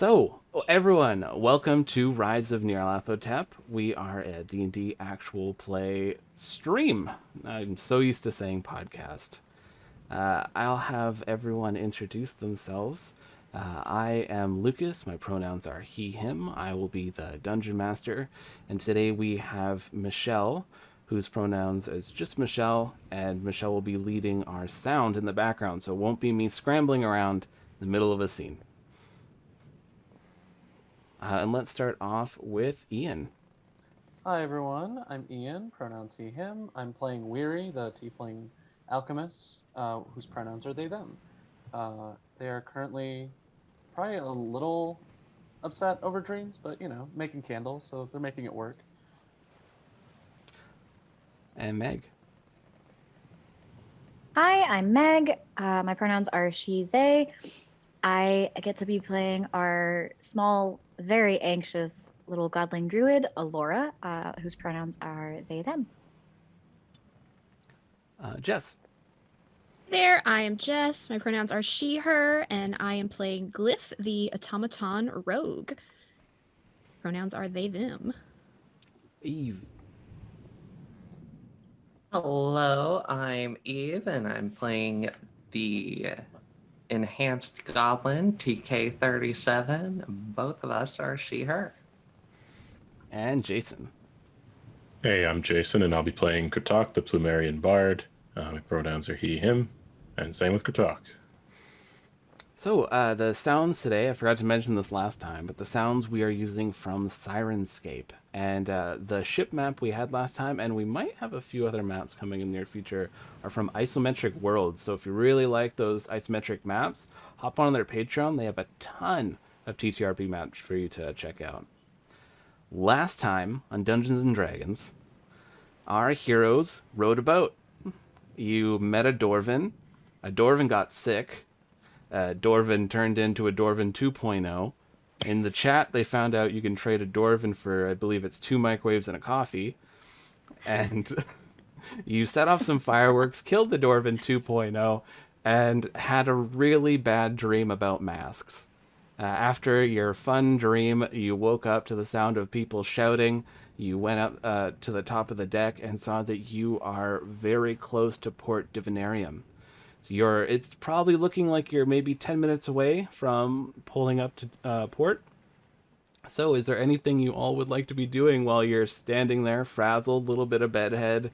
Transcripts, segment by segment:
So, everyone, welcome to Rise of Nyarlathotep. We are a D&D actual play stream. I'm so used to saying podcast. I'll have everyone introduce themselves. I am Lucas. My pronouns are he, him. I will be the dungeon master. And today we have Michelle, whose pronouns is just Michelle. And Michelle will be leading our sound in the background, so it won't be me scrambling around in the middle of a scene. And let's start off with Ian. Hi everyone, I'm Ian, pronouns he, him. I'm playing Weary, the tiefling alchemist, whose pronouns are they, them. They are currently probably a little upset over dreams, but making candles, so they're making it work. And Meg. Hi, I'm Meg. My pronouns are she, they. I get to be playing our small, very anxious little godling druid, Alora, whose pronouns are they, them. Jess. There, I am Jess. My pronouns are she, her, and I am playing Glyph, the automaton rogue. Pronouns are they, them. Eve. Hello, I'm Eve, and I'm playing the enhanced goblin TK37. Both of us are she, her. And Jason. Hey, I'm Jason, and I'll be playing Kratok, the Plumerian Bard. My pronouns are he, him, and same with Kratok. So, the sounds today, I forgot to mention this last time, but the sounds we are using from Sirenscape. And the ship map we had last time, and we might have a few other maps coming in the near future, are from Isometric Worlds. So if you really like those isometric maps, hop on their Patreon. They have a ton of TTRP maps for you to check out. Last time on Dungeons and Dragons, our heroes rode a boat. You met a Dwarven got sick, Dwarven turned into a Dwarven 2.0. In the chat, they found out you can trade a Dwarven for, I believe it's 2 microwaves and a coffee. And you set off some fireworks, killed the Dwarven 2.0, and had a really bad dream about masks. After your fun dream, you woke up to the sound of people shouting. You went up to the top of the deck and saw that you are very close to Port Divinarium. So it's probably looking like you're maybe 10 minutes away from pulling up to port. So is there anything you all would like to be doing while you're standing there, frazzled, little bit of bedhead,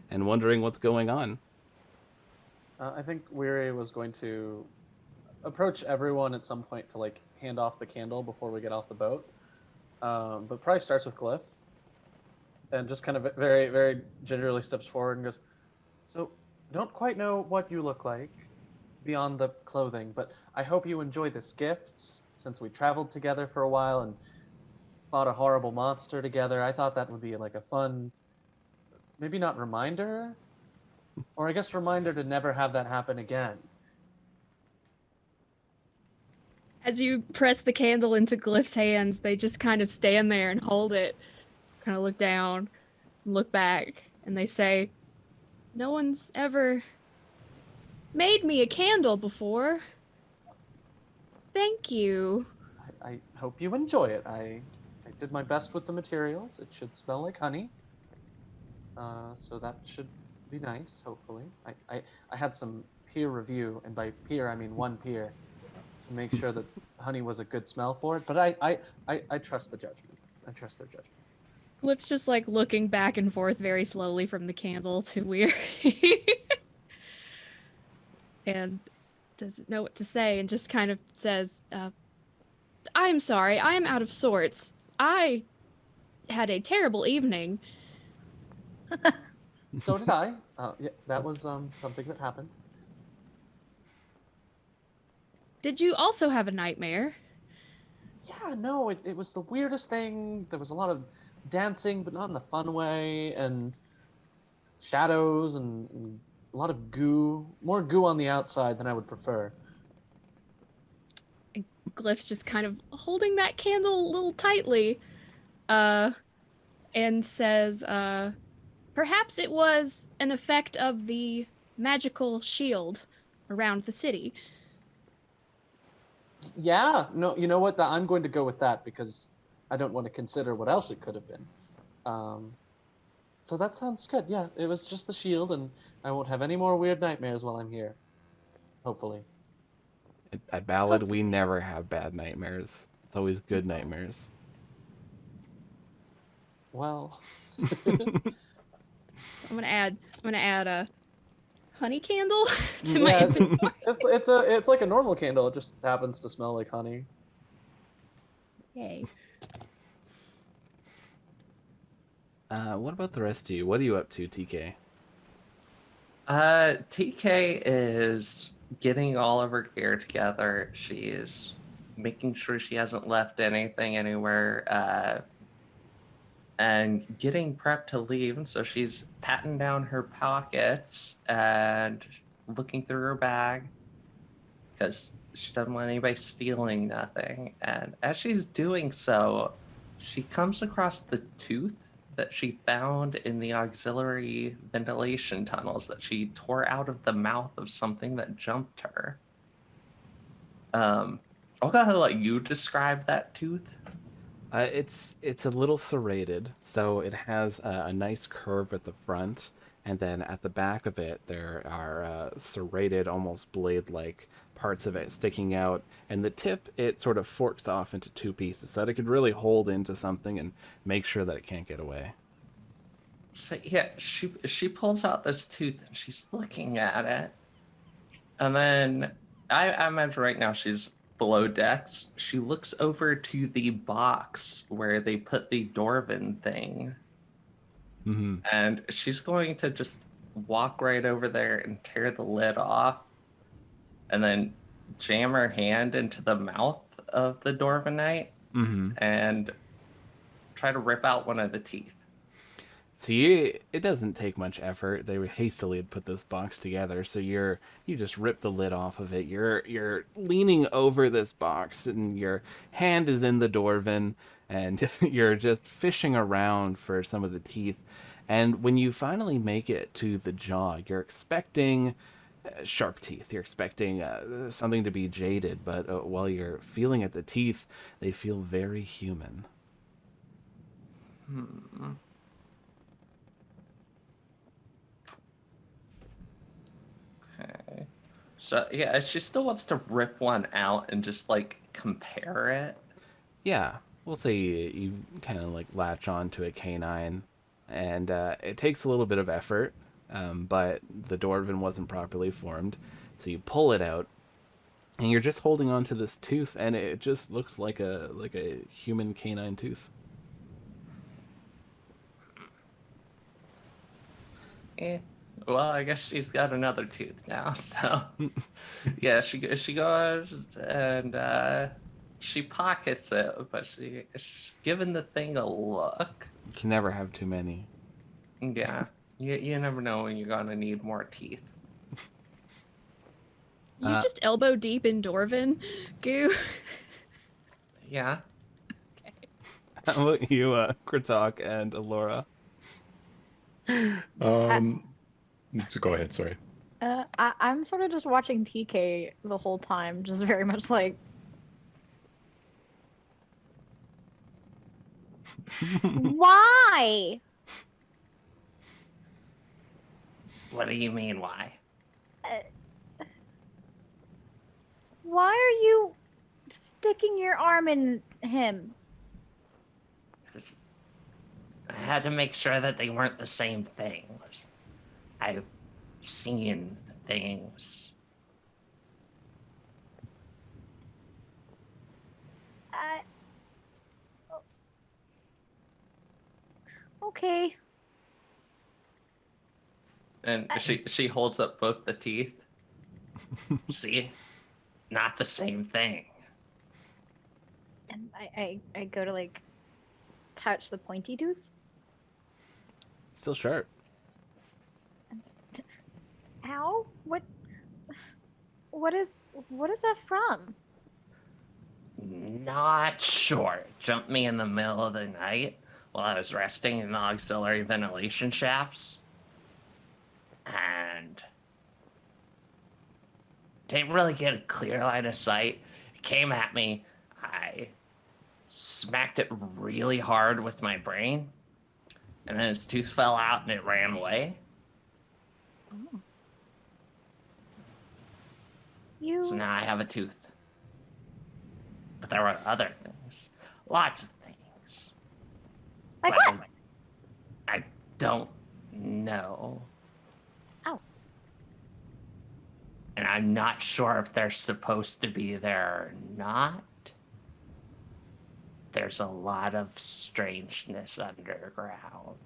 and wondering what's going on? I think Weary was going to approach everyone at some point to hand off the candle before we get off the boat. But probably starts with Glyph and just kind of very, very gingerly steps forward and goes, "So, don't quite know what you look like beyond the clothing, but I hope you enjoy this gift. Since we traveled together for a while and fought a horrible monster together, I thought that would be like a fun, maybe not reminder, or I guess reminder to never have that happen again." As you press the candle into Glyph's hands, they just kind of stand there and hold it, kind of look down, look back, and they say, "No one's ever made me a candle before. Thank you." I hope you enjoy it. I did my best with the materials. It should smell like honey. So that should be nice, hopefully. I had some peer review, and by peer I mean one peer, to make sure that honey was a good smell for it. But I trust the judgment. I trust their judgment. Glyph's just like looking back and forth very slowly from the candle to Weary. And doesn't know what to say and just kind of says, "I'm sorry, I am out of sorts. I had a terrible evening." So did I. Yeah, that was something that happened. Did you also have a nightmare? Yeah, no, it was the weirdest thing. There was a lot of dancing, but not in the fun way, and shadows and a lot of goo. More goo on the outside than I would prefer. And Glyph's just kind of holding that candle a little tightly, and says, "Perhaps it was an effect of the magical shield around the city." Yeah, no, you know what? I'm going to go with that because I don't want to consider what else it could have been. So that sounds good. Yeah, it was just the shield, and I won't have any more weird nightmares while I'm here. Hopefully. At Ballad, we never have bad nightmares. It's always good nightmares. Well, I'm gonna add a honey candle to my yeah, inventory. it's like a normal candle. It just happens to smell like honey. Yay. What about the rest of you? What are you up to, TK? TK is getting all of her gear together. She's making sure she hasn't left anything anywhere, and getting prepped to leave. So she's patting down her pockets and looking through her bag because she doesn't want anybody stealing nothing. And as she's doing so, she comes across the tooth that she found in the auxiliary ventilation tunnels that she tore out of the mouth of something that jumped her. I'll go ahead and let you describe that tooth. It's a little serrated, so it has a nice curve at the front, and then at the back of it there are serrated, almost blade-like parts of it sticking out, and the tip, it sort of forks off into two pieces so that it could really hold into something and make sure that it can't get away. So yeah, she pulls out this tooth and she's looking at it, and then I imagine right now she's below decks. She looks over to the box where they put the Dwarven thing, Mm-hmm. and she's going to just walk right over there and tear the lid off, and then jam her hand into the mouth of the Dwarvenite Mm-hmm. and try to rip out one of the teeth. See, it doesn't take much effort. They hastily had put this box together, so you just rip the lid off of it. You're leaning over this box, and your hand is in the Dwarven, and you're just fishing around for some of the teeth. And when you finally make it to the jaw, you're expecting sharp teeth. You're expecting something to be jaded, but while you're feeling at the teeth, they feel very human. Okay. So yeah, she still wants to rip one out and just like compare it. Yeah, we'll say you kind of like latch on to a canine, and it takes a little bit of effort, but the Dwarven wasn't properly formed, so you pull it out, and you're just holding on to this tooth, and it just looks like a human canine tooth. Well, I guess she's got another tooth now. So yeah, she goes and she pockets it, but she's giving the thing a look. You can never have too many. Yeah, you never know when you're gonna need more teeth. You just elbow deep in Dwarven goo. Yeah. How about you, Kritok and Alora? So go ahead. Sorry. I'm sort of just watching TK the whole time, just very much like. Why? What do you mean? Why? Why are you sticking your arm in him? I had to make sure that they weren't the same thing. I've seen things. Okay. And she holds up both the teeth. See? Not the same thing. And I go to like touch the pointy tooth. Still sharp. Ow! What is that from? Not sure. Jumped me in the middle of the night while I was resting in the auxiliary ventilation shafts. And didn't really get a clear line of sight. came at me. I smacked it really hard with my brain, and then its tooth fell out and it ran away. So now I have a tooth. But there were other things. Lots of things. Like But what? I don't know. Oh. And I'm not sure if they're supposed to be there or not. There's a lot of strangeness underground.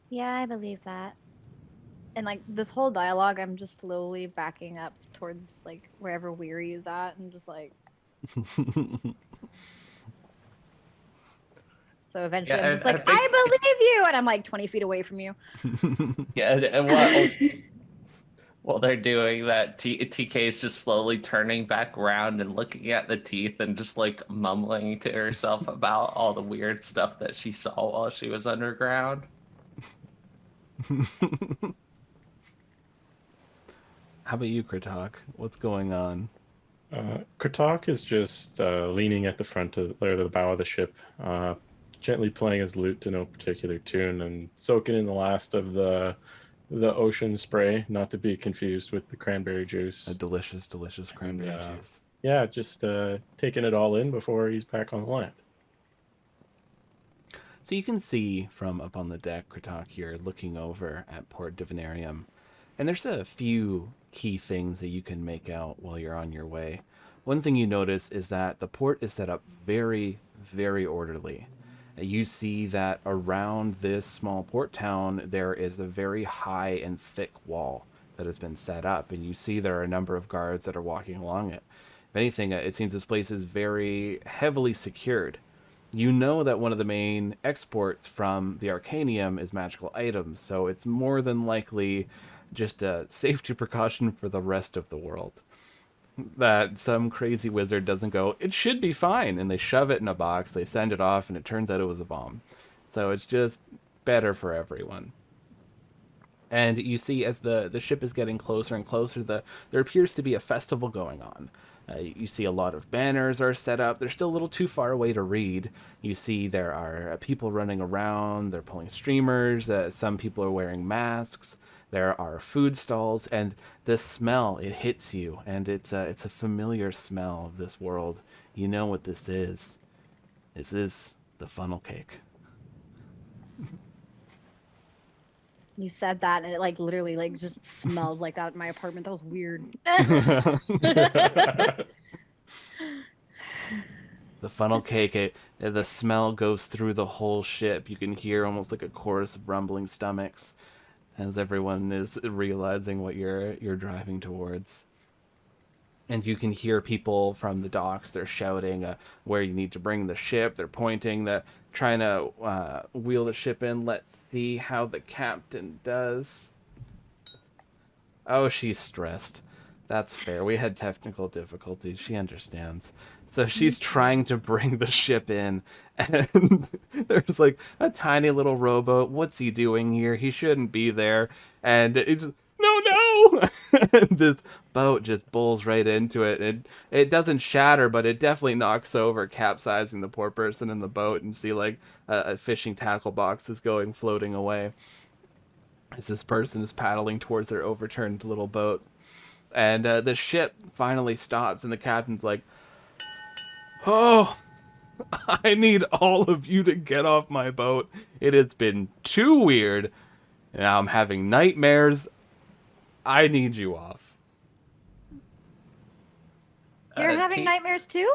Yeah, I believe that. And like this whole dialogue, I'm just slowly backing up towards like wherever Weary is at, and just like. So eventually, Yeah, I'm just I like, think- I believe you, and I'm like 20 feet away from you. Yeah, and while they're doing that, TK is just slowly turning back around and looking at the teeth and just like mumbling to herself about all the weird stuff that she saw while she was underground. How about you, Kritok? What's going on? Kratok is just leaning at the front of or the bow of the ship, gently playing his lute to no particular tune and soaking in the last of the ocean spray, not to be confused with the cranberry juice. A delicious, delicious cranberry juice. Yeah, just taking it all in before he's back on the land. So you can see from up on the deck, Kritok here, looking over at Port Divinarium. And there's a few key things that you can make out while you're on your way. One thing you notice is that the port is set up very, very orderly. You see that around this small port town, there is a very high and thick wall that has been set up. And you see there are a number of guards that are walking along it. If anything, it seems this place is very heavily secured. You know that one of the main exports from the Arcanium is magical items, so it's more than likely just a safety precaution for the rest of the world. That some crazy wizard doesn't go, it should be fine, and they shove it in a box, they send it off, and it turns out it was a bomb. So it's just better for everyone. And you see as the ship is getting closer and closer, there appears to be a festival going on. You see a lot of banners are set up. They're still a little too far away to read. You see there are people running around. They're pulling streamers. Some people are wearing masks. There are food stalls. And the smell, it hits you. And it's a familiar smell of this world. You know what this is. This is the funnel cake. You said that, and it like literally like just smelled like that in my apartment. That was weird. The funnel cake, the smell goes through the whole ship. You can hear almost like a chorus of rumbling stomachs as everyone is realizing what you're driving towards. And you can hear people from the docks. They're shouting where you need to bring the ship. They're pointing, trying to wheel the ship in. Let's see how the captain does. Oh, she's stressed. That's fair. We had technical difficulties. She understands. So she's trying to bring the ship in, and there's like a tiny little rowboat. What's he doing here? He shouldn't be there. And it's no. And this boat just bowls right into it. And it doesn't shatter, but it definitely knocks over, capsizing the poor person in the boat. And see like a fishing tackle box is floating away as this person is paddling towards their overturned little boat. And the ship finally stops, and the captain's like, oh, I need all of you to get off my boat. It has been too weird. Now I'm having nightmares. I need you off. You're having nightmares too?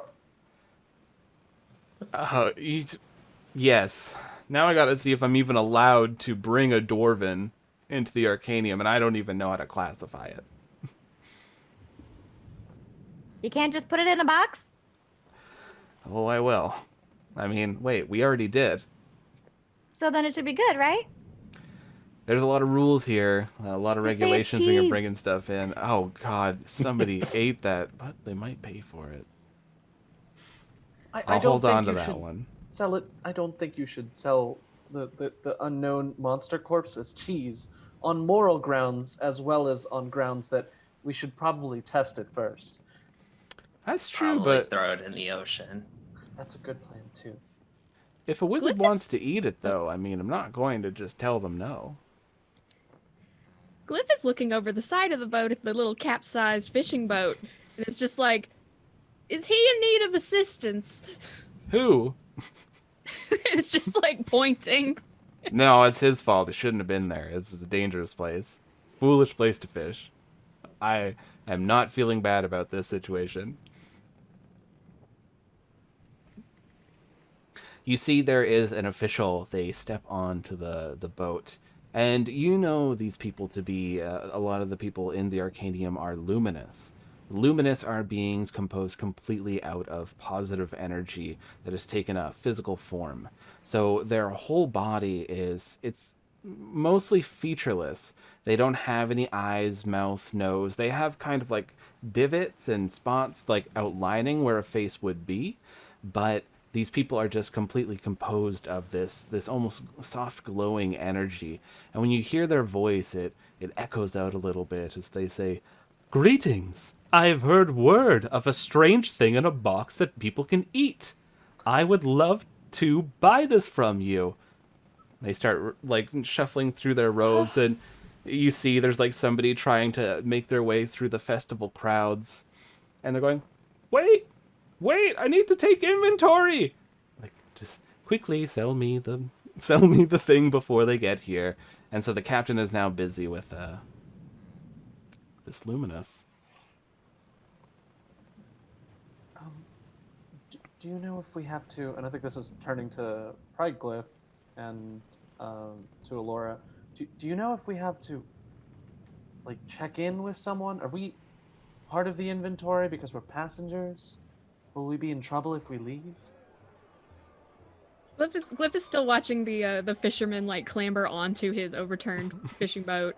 Yes. Now I gotta see if I'm even allowed to bring a dwarven into the Arcanium, and I don't even know how to classify it. You can't just put it in a box? Oh, I will. I mean, wait, we already did. So then it should be good, right? There's a lot of rules here, a lot of Just say it's regulations when you're cheese. bringing stuff in. Oh, God, somebody ate that, but they might pay for it. I'll hold on to that one. Sell it. I don't think you should sell the unknown monster corpse as cheese on moral grounds as well as on grounds that we should probably test it first. That's true, Probably but throw it in the ocean. That's a good plan too. if a wizard Glyph wants is- to eat it, though, I mean, I'm not going to just tell them no. Glyph is looking over the side of the boat at the little capsized fishing boat, and it's just like, is he in need of assistance? Who? It's just like pointing. No, it's his fault. It shouldn't have been there. This is a dangerous place. Foolish place to fish. I am not feeling bad about this situation. You see there is an official. They step onto the boat. And you know these people to be, a lot of the people in the Arcanium are luminous. Luminous are beings composed completely out of positive energy that has taken a physical form. So their whole body it's mostly featureless. They don't have any eyes, mouth, nose. They have kind of like divots and spots like outlining where a face would be, but these people are just completely composed of this almost soft glowing energy. And when you hear their voice, it echoes out a little bit as they say, "Greetings! I've heard word of a strange thing in a box that people can eat. I would love to buy this from you." They start like shuffling through their robes, and you see there's like somebody trying to make their way through the festival crowds, and they're going, "Wait, I need to take inventory." Like, just quickly sell me the thing before they get here. And so the captain is now busy with this luminous. Do you know if we have to? And I think this is turning to probably Glyph and to Alora. Do you know if we have to like check in with someone? Are we part of the inventory because we're passengers? Will we be in trouble if we leave? Glyph is still watching the fisherman like clamber onto his overturned fishing boat,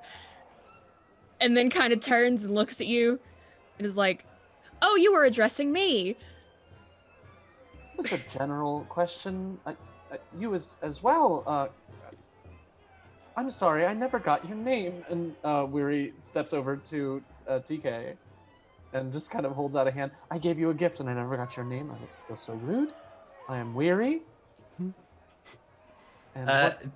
and then kind of turns and looks at you, and is like, "Oh, you were addressing me." It was a general question. You as well. I'm sorry, I never got your name. And Weary steps over to TK and just kind of holds out a hand. I gave you a gift and I never got your name. I feel so rude. I am Weary. And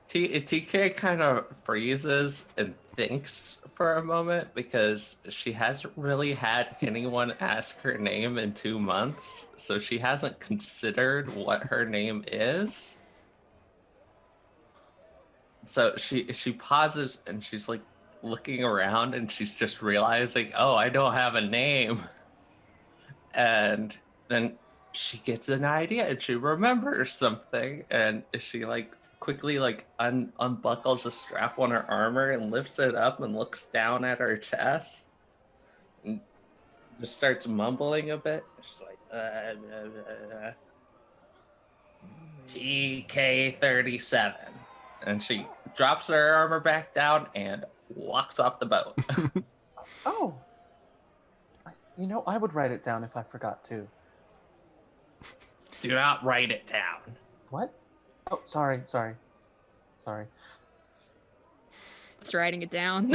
TK kind of freezes and thinks for a moment because she hasn't really had anyone ask her name in 2 months, so she hasn't considered what her name is. So she pauses and she's like looking around and she's just realizing, oh, I don't have a name. And then she gets an idea and she remembers something, and she like quickly like unbuckles a strap on her armor and lifts it up and looks down at her chest and just starts mumbling a bit. She's like, TK-37. And she drops her armor back down and walks off the boat. oh, I would write it down if I forgot to. Do not write it down. What? Oh, sorry. Just writing it down.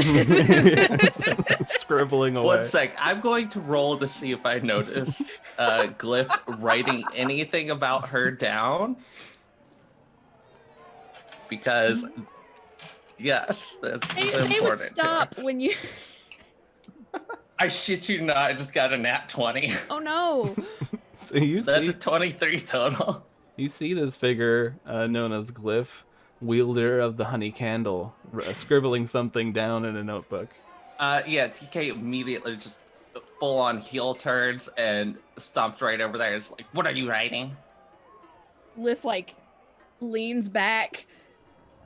Scribbling away. 1 sec. I'm going to roll to see if I notice Glyph writing anything about her down. Because, yes, that's They important. would to stop her. when you. I shit you not, I just got a nat 20. Oh no. So you That's see, a 23 total. you see this figure known as Glyph, wielder of the honey candle, scribbling something down in a notebook. Yeah, TK immediately just full on heel turns and stomps right over there. It's like, what are you writing? Lift like leans back,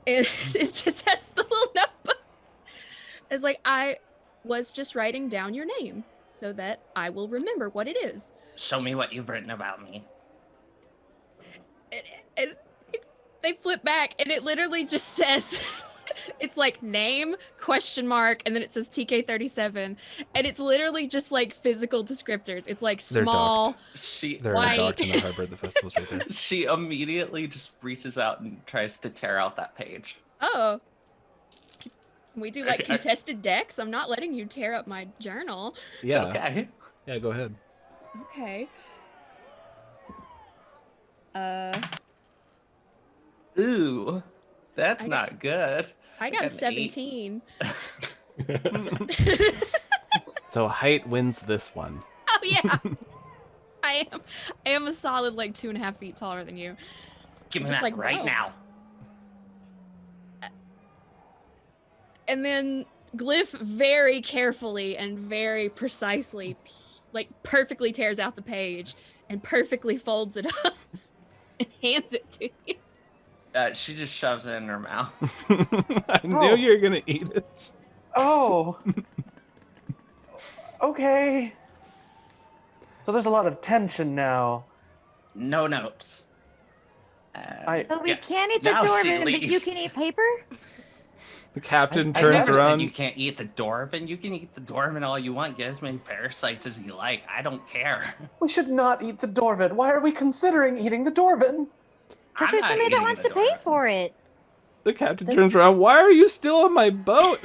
and it just has the little notebook. It's like, I was just writing down your name so that I will remember what it is. Show me what you've written about me. And they flip back, and it literally just says, it's like name, question mark, and then it says TK-37, and it's literally just like physical descriptors. It's like They're small. docked. They're White. docked in the harbor. The festival's right there. She immediately just reaches out and tries to tear out that page. Oh. Can we do like Okay, contested decks? I'm not letting you tear up my journal. Yeah. Okay. Yeah, go ahead. Okay. Ooh, that's I got- not good. I got a an 8. 17. So height wins this one. Oh yeah. I am a solid like 2.5 feet taller than you. Give me Just that like, right whoa. now. And then Glyph very carefully and very precisely, like perfectly tears out the page and perfectly folds it up and hands it to you. She just shoves it in her mouth. I knew you were gonna eat it. Oh. Okay. So there's a lot of tension now. No notes. So we Yeah, can't eat the now she dwarven, but you leaves. can eat paper? The captain I turns never said around. you can't eat the dwarven. You can eat the dwarven all you want. Get as many parasites as you like. I don't care. We should not eat the dwarven. Why are we considering eating the dwarven? Because I'm there's not somebody that eating wants the to pay dwarven. for it. The captain turns around. Why are you still on my boat?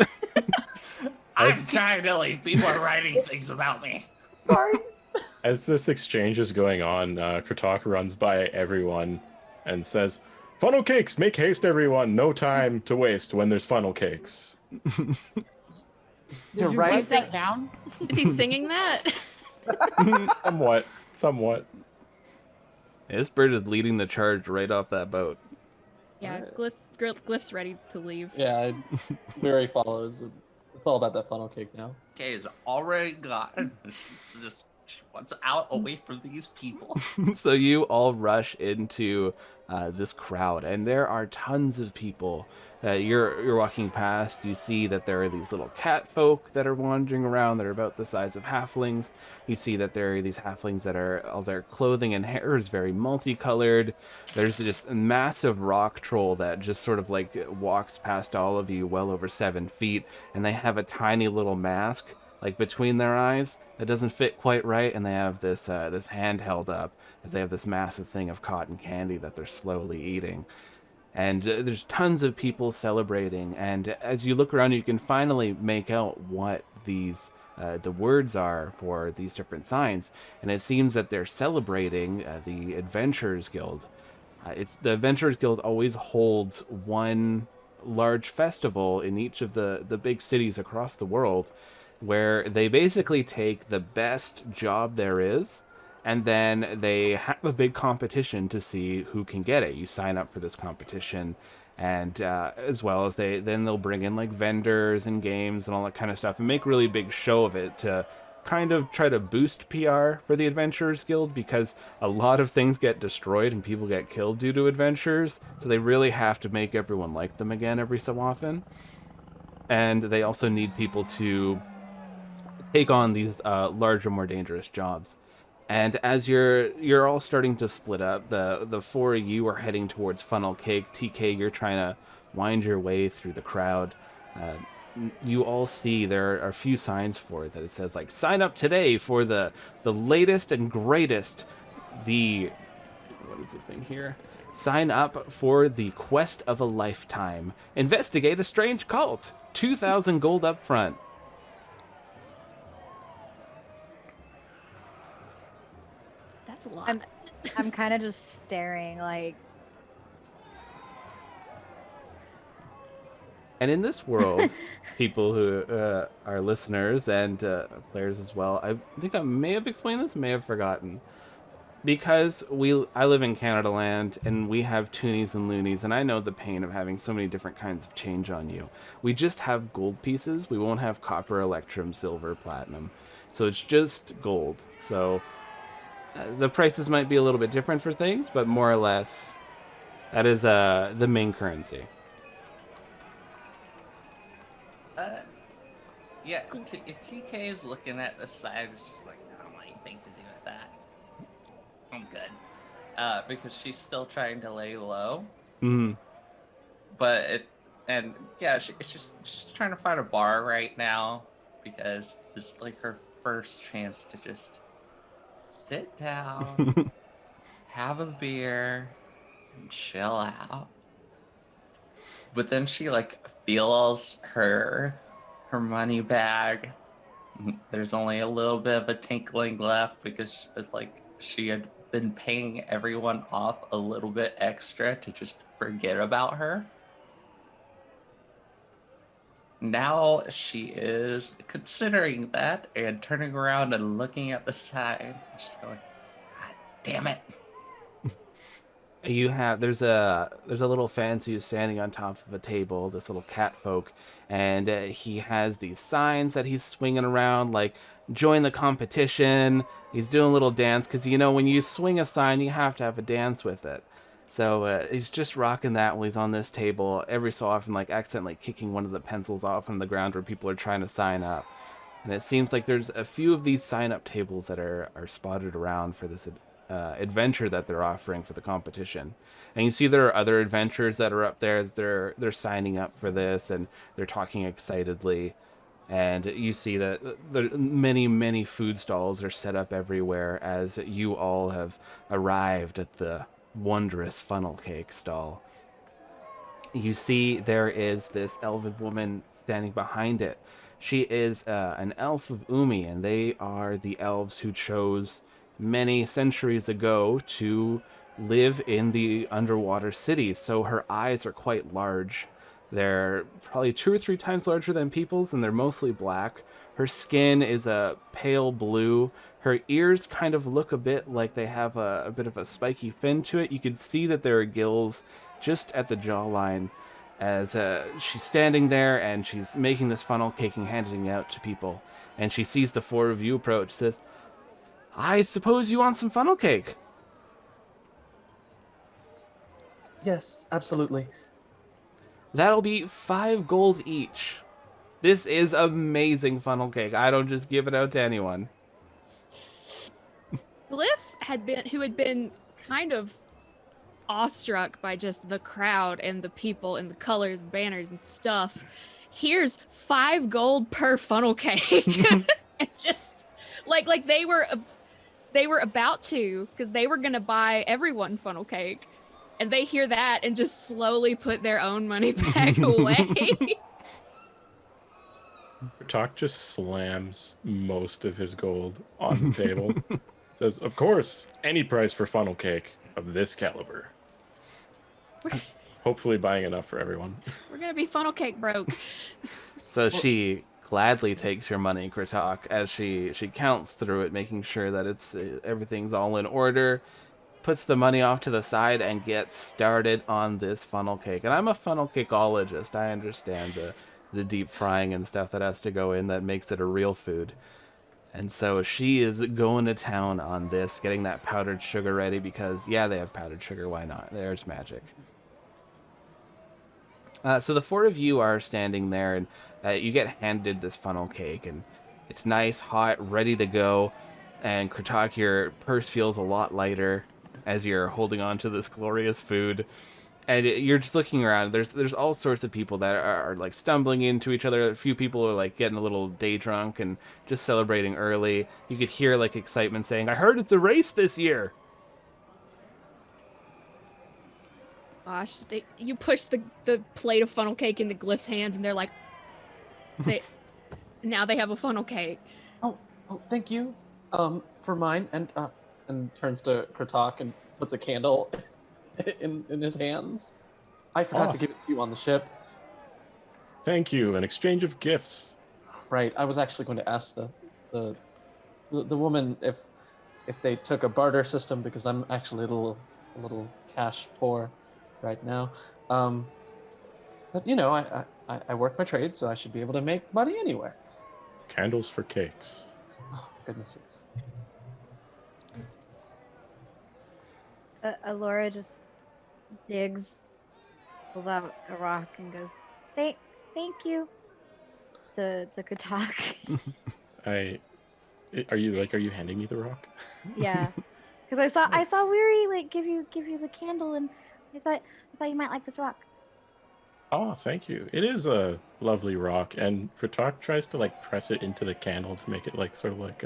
I'm trying to leave. People are writing things about me. Sorry. As this exchange is going on, Kratok runs by everyone and says, "Funnel cakes! Make haste, everyone! No time to waste when there's funnel cakes." You're Did you right. write that down? Is he singing that? Somewhat. This bird is leading the charge right off that boat. Yeah, Alright. Glyph's ready to leave. Yeah, Mary follows. It's all about that funnel cake now. Okay, is already gone. She wants out away from these people. So you all rush into this crowd, and there are tons of people. You're walking past. You see that there are these little cat folk that are wandering around that are about the size of halflings. You see that there are these halflings that are all their clothing and hair is very multicolored. There's just a massive rock troll that just sort of like walks past all of you, well over 7 feet, and they have a tiny little mask like between their eyes that doesn't fit quite right, and they have this this hand held up as they have this massive thing of cotton candy that they're slowly eating. And there's tons of people celebrating, and as you look around you can finally make out what these the words are for these different signs, and it seems that they're celebrating the Adventurers Guild. It's the Adventurers Guild always holds one large festival in each of the big cities across the world, where they basically take the best job there is, and then they have a big competition to see who can get it. You sign up for this competition, and as well as they'll bring in like vendors and games and all that kind of stuff and make really big show of it to kind of try to boost PR for the Adventurers Guild, because a lot of things get destroyed and people get killed due to adventures, so they really have to make everyone like them again every so often. And they also need people to take on these larger, more dangerous jobs. And as you're all starting to split up, the 4 of you are heading towards Funnel Cake. TK, you're trying to wind your way through the crowd. You all see there are a few signs for it that it says like, sign up today for the latest and greatest, the, what is the thing here? Sign up for the quest of a lifetime. Investigate a strange cult. 2,000 gold up front. That's a lot. I'm kind of just staring like, And in this world, people who are listeners and players as well, I think I may have explained this, may have forgotten. Because I live in Canada land, and we have toonies and loonies, and I know the pain of having so many different kinds of change on you. We just have gold pieces. We won't have copper, electrum, silver, platinum. So it's just gold. So the prices might be a little bit different for things, but more or less, that is the main currency. Yeah, if TK is looking at the side, it's just like, I don't want anything to do with that. I'm good. Because she's still trying to lay low. Mm. But she's trying to find a bar right now, because this is like her first chance to just sit down, have a beer, and chill out. But then she like feels her money bag, There's only a little bit of a tinkling left because she had been paying everyone off a little bit extra to just forget about her. Now she is considering that and turning around and looking at the sign. She's going, God damn it. There's a little fancy who's standing on top of a table, this little cat folk, and he has these signs that he's swinging around like join the competition. He's doing a little dance because when you swing a sign you have to have a dance with it. So he's just rocking that while he's on this table, every so often like accidentally kicking one of the pencils off from the ground where people are trying to sign up. And it seems like there's a few of these sign up tables that are spotted around for this adventure that they're offering for the competition. And you see there are other adventurers that are up there. They're signing up for this and they're talking excitedly. And you see that the many food stalls are set up everywhere as you all have arrived at the wondrous funnel cake stall. You see there is this elven woman standing behind it. She is an elf of Umi, and they are the elves who chose many centuries ago to live in the underwater cities. So her eyes are quite large. They're probably 2 or 3 times larger than people's, and they're mostly black. Her skin is a pale blue. Her ears kind of look a bit like they have a bit of a spiky fin to it. You can see that there are gills just at the jawline as she's standing there and she's making this funnel cake and handing it out to people. And she sees the 4 of you approach, says, I suppose you want some funnel cake. Yes, absolutely. That'll be 5 gold each. This is amazing funnel cake. I don't just give it out to anyone. Glyph who had been kind of awestruck by just the crowd and the people and the colors, banners and stuff. Here's 5 gold per funnel cake. And just like they were about to, because they were gonna buy everyone funnel cake, and they hear that and just slowly put their own money back away. Talk just slams most of his gold on the table. Says, of course, any price for funnel cake of this caliber. Hopefully buying enough for everyone. We're gonna be funnel cake broke. So she gladly takes your money, Kritok, as she counts through it, making sure that it's everything's all in order, puts the money off to the side, and gets started on this funnel cake. And I'm a funnel cakeologist. I understand the deep frying and stuff that has to go in that makes it a real food. And so she is going to town on this, getting that powdered sugar ready because, yeah, they have powdered sugar. Why not? There's magic. So the 4 of you are standing there, and you get handed this funnel cake, and it's nice, hot, ready to go. And Kritak, your purse feels a lot lighter as you're holding on to this glorious food. And you're just looking around. There's all sorts of people that are like stumbling into each other. A few people are like getting a little day drunk and just celebrating early. You could hear like excitement saying, I heard it's a race this year. Gosh, you push the plate of funnel cake into Glyph's hands, and they're like, now they have a funnel cake. Oh, thank you. For mine, and turns to Kratok and puts a candle in his hands. I forgot to give it to you on the ship. Thank you. An exchange of gifts. Right. I was actually going to ask the woman if they took a barter system, because I'm actually a little cash poor right now. But I work my trade, so I should be able to make money anywhere. Candles for cakes. Oh, goodnesses. Alora just digs, pulls out a rock, and goes, "Thank you," to Katak. Are you handing me the rock? Yeah, because I saw Weary like give you the candle, and I thought you might like this rock. Oh, thank you. It is a lovely rock, and Kritak tries to like press it into the candle to make it like sort of like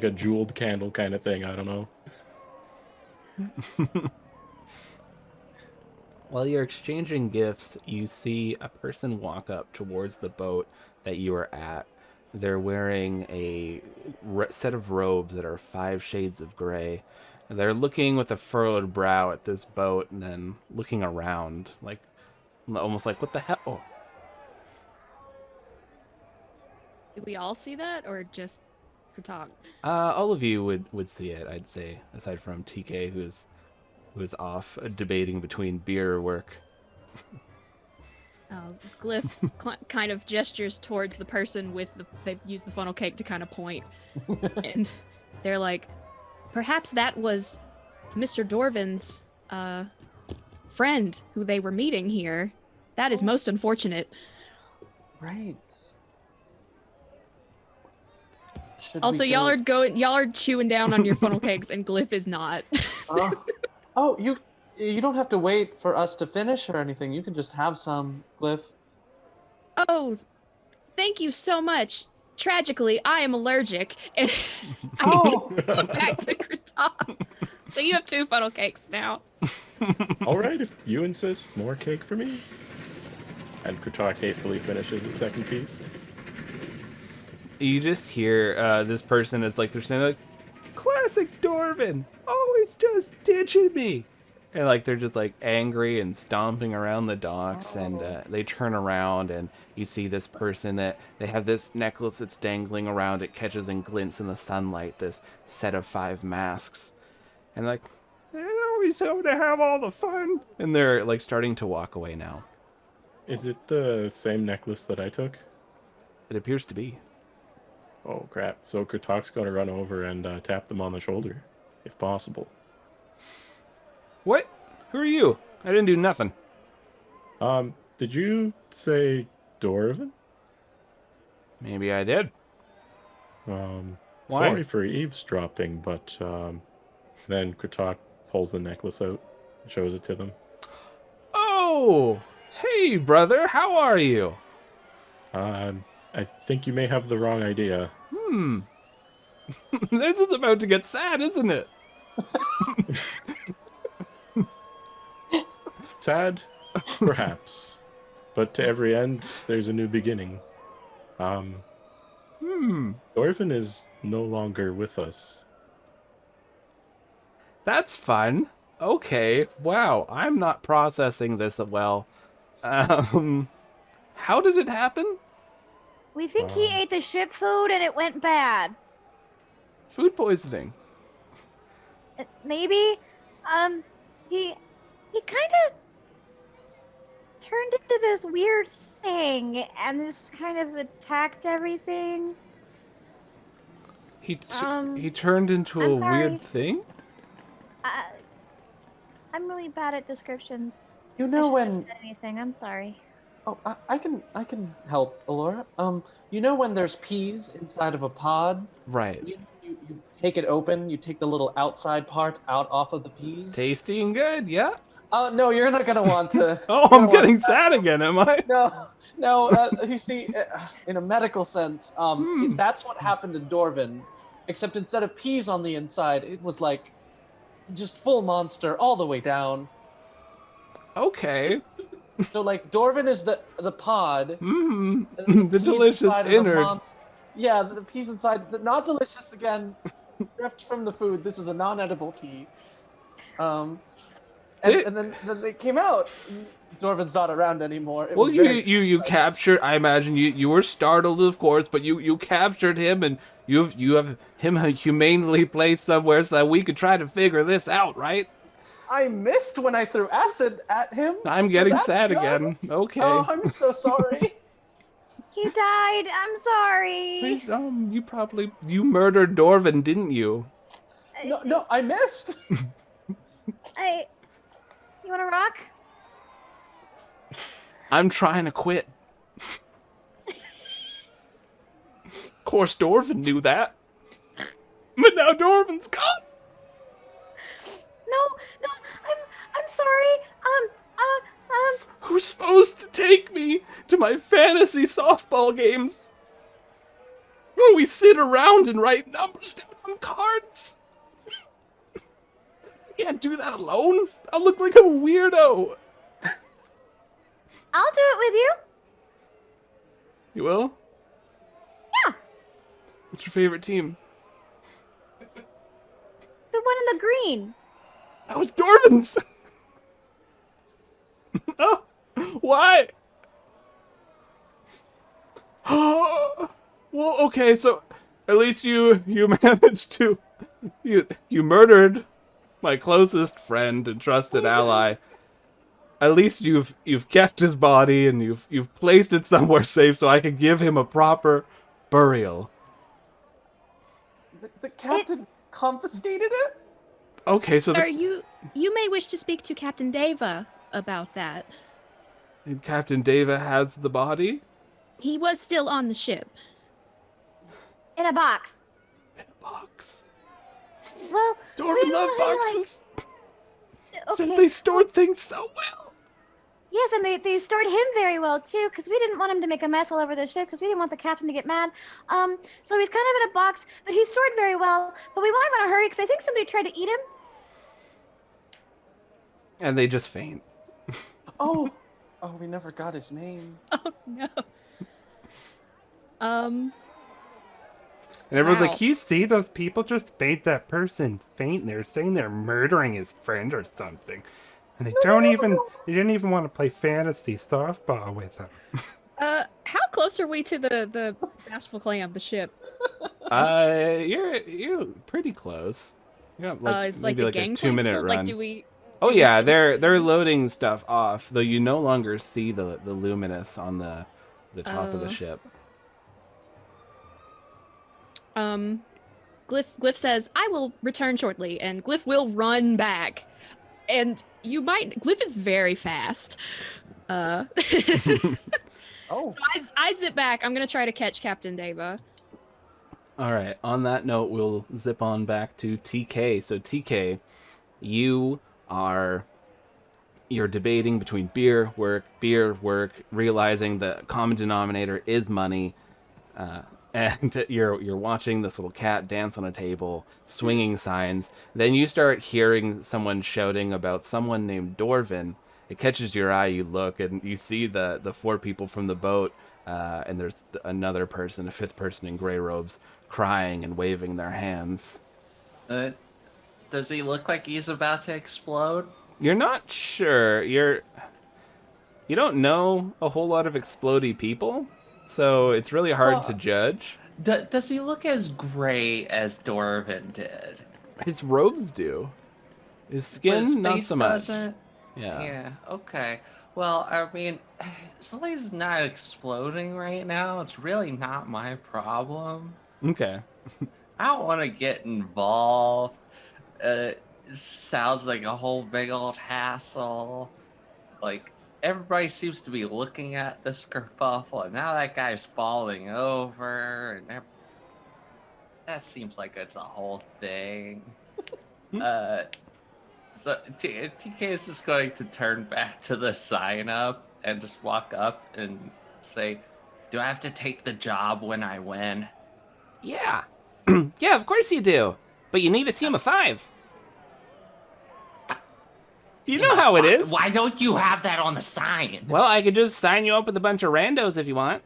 a jeweled candle kind of thing. I don't know. While you're exchanging gifts, you see a person walk up towards the boat that you are at. They're wearing a set of robes that are 5 shades of gray. And they're looking with a furrowed brow at this boat and then looking around, like almost like, what the hell? Oh, Do we all see that, or just Katak? all of you would see it, I'd say, aside from TK, who's off debating between beer or work. Glyph kind of gestures towards the person with they use the funnel cake to kind of point. And they're like, perhaps that was Mr. Dorvin's friend who they were meeting here. That is most unfortunate. Right. Should Also, we y'all are chewing down on your funnel cakes, and Glyph is not. Oh, you don't have to wait for us to finish or anything. You can just have some, Glyph. Oh, thank you so much. Tragically, I am allergic, and Oh, I go back to Kratok. So you have 2 funnel cakes now. All right, if you insist, more cake for me. And Kratok hastily finishes the second piece. You just hear this person is like, they're saying like, classic Dorvin, always just ditching me. And like they're just like angry and stomping around the docks, and they turn around and you see this person that they have this necklace that's dangling around. It catches and glints in the sunlight, this set of 5 masks. And like, they always hope to have all the fun. And they're like starting to walk away now. Is it the same necklace that I took? It appears to be. Oh, crap. So Kratok's going to run over and tap them on the shoulder, if possible. What? Who are you? I didn't do nothing. Did you say Dorvin? Maybe I did. Why? Sorry for eavesdropping, but then Kratok pulls the necklace out and shows it to them. Oh! Hey, brother, how are you? I think you may have the wrong idea. This is about to get sad, isn't it? Sad, perhaps, but to every end, there's a new beginning. Dorvin is no longer with us. That's fun. Okay, wow, I'm not processing this well. How did it happen? We think he ate the ship food and it went bad. Food poisoning. Maybe. He kind of turned into this weird thing and just kind of attacked everything. He turned into I'm a sorry. weird thing? I'm really bad at descriptions. you I know shouldn't when? have said anything. I'm sorry. Oh, I can help, Alora. You know when there's peas inside of a pod? Right. You take it open. You take the little outside part out off of the peas. Tasty and good, yeah? No, you're not gonna want to. Oh, you're I'm gonna getting want sad again, am I? No. You see, in a medical sense, that's what happened to Dorvin, except instead of peas on the inside, it was like just full monster all the way down. Okay. So like Dorvin is the pod. Mmm. and The peas delicious inside are the innard. Yeah, the peas inside, not delicious again. Ripped from the food. This is a non-edible pea. And then they came out. Dorvin's not around anymore. Well, you captured. I imagine you were startled, of course, but you captured him, and you have him humanely placed somewhere so that we could try to figure this out, right? I missed when I threw acid at him. I'm so getting that's sad good. again. Okay. Oh, I'm so sorry. He died. I'm sorry. Wait, you murdered Dorvin, didn't you? No, I missed. You want to rock? I'm trying to quit. Of course, Dorvin knew that. But now Dorvin's gone. No, I'm sorry. Who's supposed to take me to my fantasy softball games? Where we sit around and write numbers down on cards? I can't do that alone. I'll look like a weirdo. I'll do it with you. You will? Yeah. What's your favorite team? The one in the green. That was Dorvan's. Oh, why? Oh, well, okay, so at least you managed to you murdered my closest friend and trusted ally. At least you've kept his body and you've placed it somewhere safe so I can give him a proper burial. The captain confiscated it? Okay, so Sir, you may wish to speak to Captain Deva about that. and Captain Deva has the body He was still on the ship. In a box. in a box. Well, Dorvan we love don't really, boxes. like... Said Okay. they stored things so well. Yes, and they stored him very well too, because we didn't want him to make a mess all over the ship, because we didn't want the captain to get mad. So he's kind of in a box, but he's stored very well. But we might want to hurry, because I think somebody tried to eat him. And they just faint. Oh, we never got his name. Oh no. And everyone's Wow. like, You see, those people just made that person faint. They're saying they're murdering his friend or something. And they didn't even want to play fantasy softball with him. How close are we to the Bashful Clam, the ship? you're pretty close. You got like Is like maybe the like a gangplank 2-minute still, run. like do we Oh do we yeah, still they're see- loading stuff off, though you no longer see the luminous on the top of the Oh. ship. Glyph says, I will return shortly, and Glyph will run back. And Glyph is very fast. So Oh, I zip back. I'm gonna try to catch Captain Deva. All right. On that note, we'll zip on back to TK. So TK, you're debating between beer, work, realizing the common denominator is money, and you're watching this little cat dance on a table, swinging signs. Then you start hearing someone shouting about someone named Dorvan. It catches your eye. You look and you see the 4 people from the boat, and there's another person, a 5th person in gray robes, crying and waving their hands. Does he look like he's about to explode? You're not sure. You don't know a whole lot of explodey people, so it's really hard to judge. Does he look as gray as Dorvan did? His robes do. His But skin, his not face so much. doesn't? Yeah. Yeah, okay. Well, I mean, as long as he's not exploding right now, it's really not my problem. Okay. I don't want to get involved. It sounds like a whole big old hassle. Like, everybody seems to be looking at this kerfuffle, and now that guy's falling over, and that seems like it's a whole thing. So TK is just going to turn back to the sign up and just walk up and say, do I have to take the job when I win? Yeah. Yeah, of course you do. But you need a team of 5. You know how it is. Why don't you have that on the sign? Well, I could just sign you up with a bunch of randos if you want.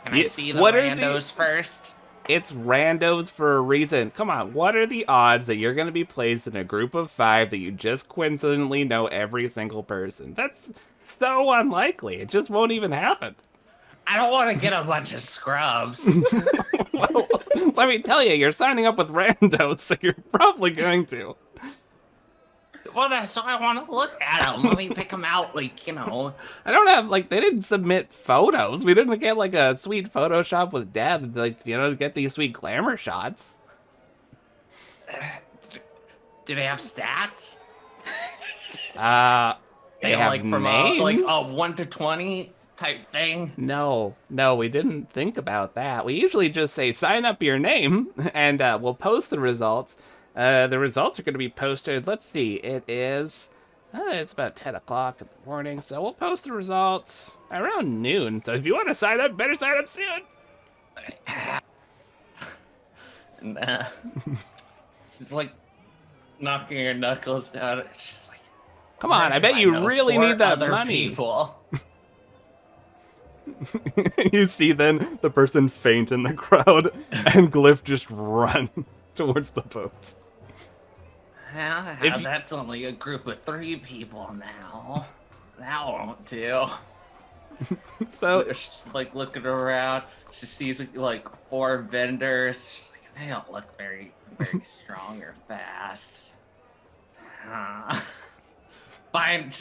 Can I see the what are randos first? It's randos for a reason. Come on, what are the odds that you're going to be placed in a group of 5 that you just coincidentally know every single person? That's so unlikely. It just won't even happen. I don't want to get a bunch of scrubs. Well, let me tell you, you're signing up with randos, so you're probably going to. Well, that's why I want to look at them. Let me pick them out, like, I don't have, they didn't submit photos. We didn't get, a sweet Photoshop with Deb, to get these sweet glamour shots. Do they have stats? They have like from names? a 1 to 20 type thing? No, we didn't think about that. We usually just say, sign up your name, and we'll post the results. The results are going to be posted, let's see, it's about 10 o'clock in the morning, so we'll post the results around noon. So if you want to sign up, better sign up soon. And, she's like knocking her knuckles down. She's like, Come on, I bet you really need that money. People. You see then the person faint in the crowd, and Glyph just run towards the boat. If you- That's only a group of 3 people now. That won't do. So She's like looking around. She sees like 4 vendors. She's like, they don't look very strong or fast. Fine,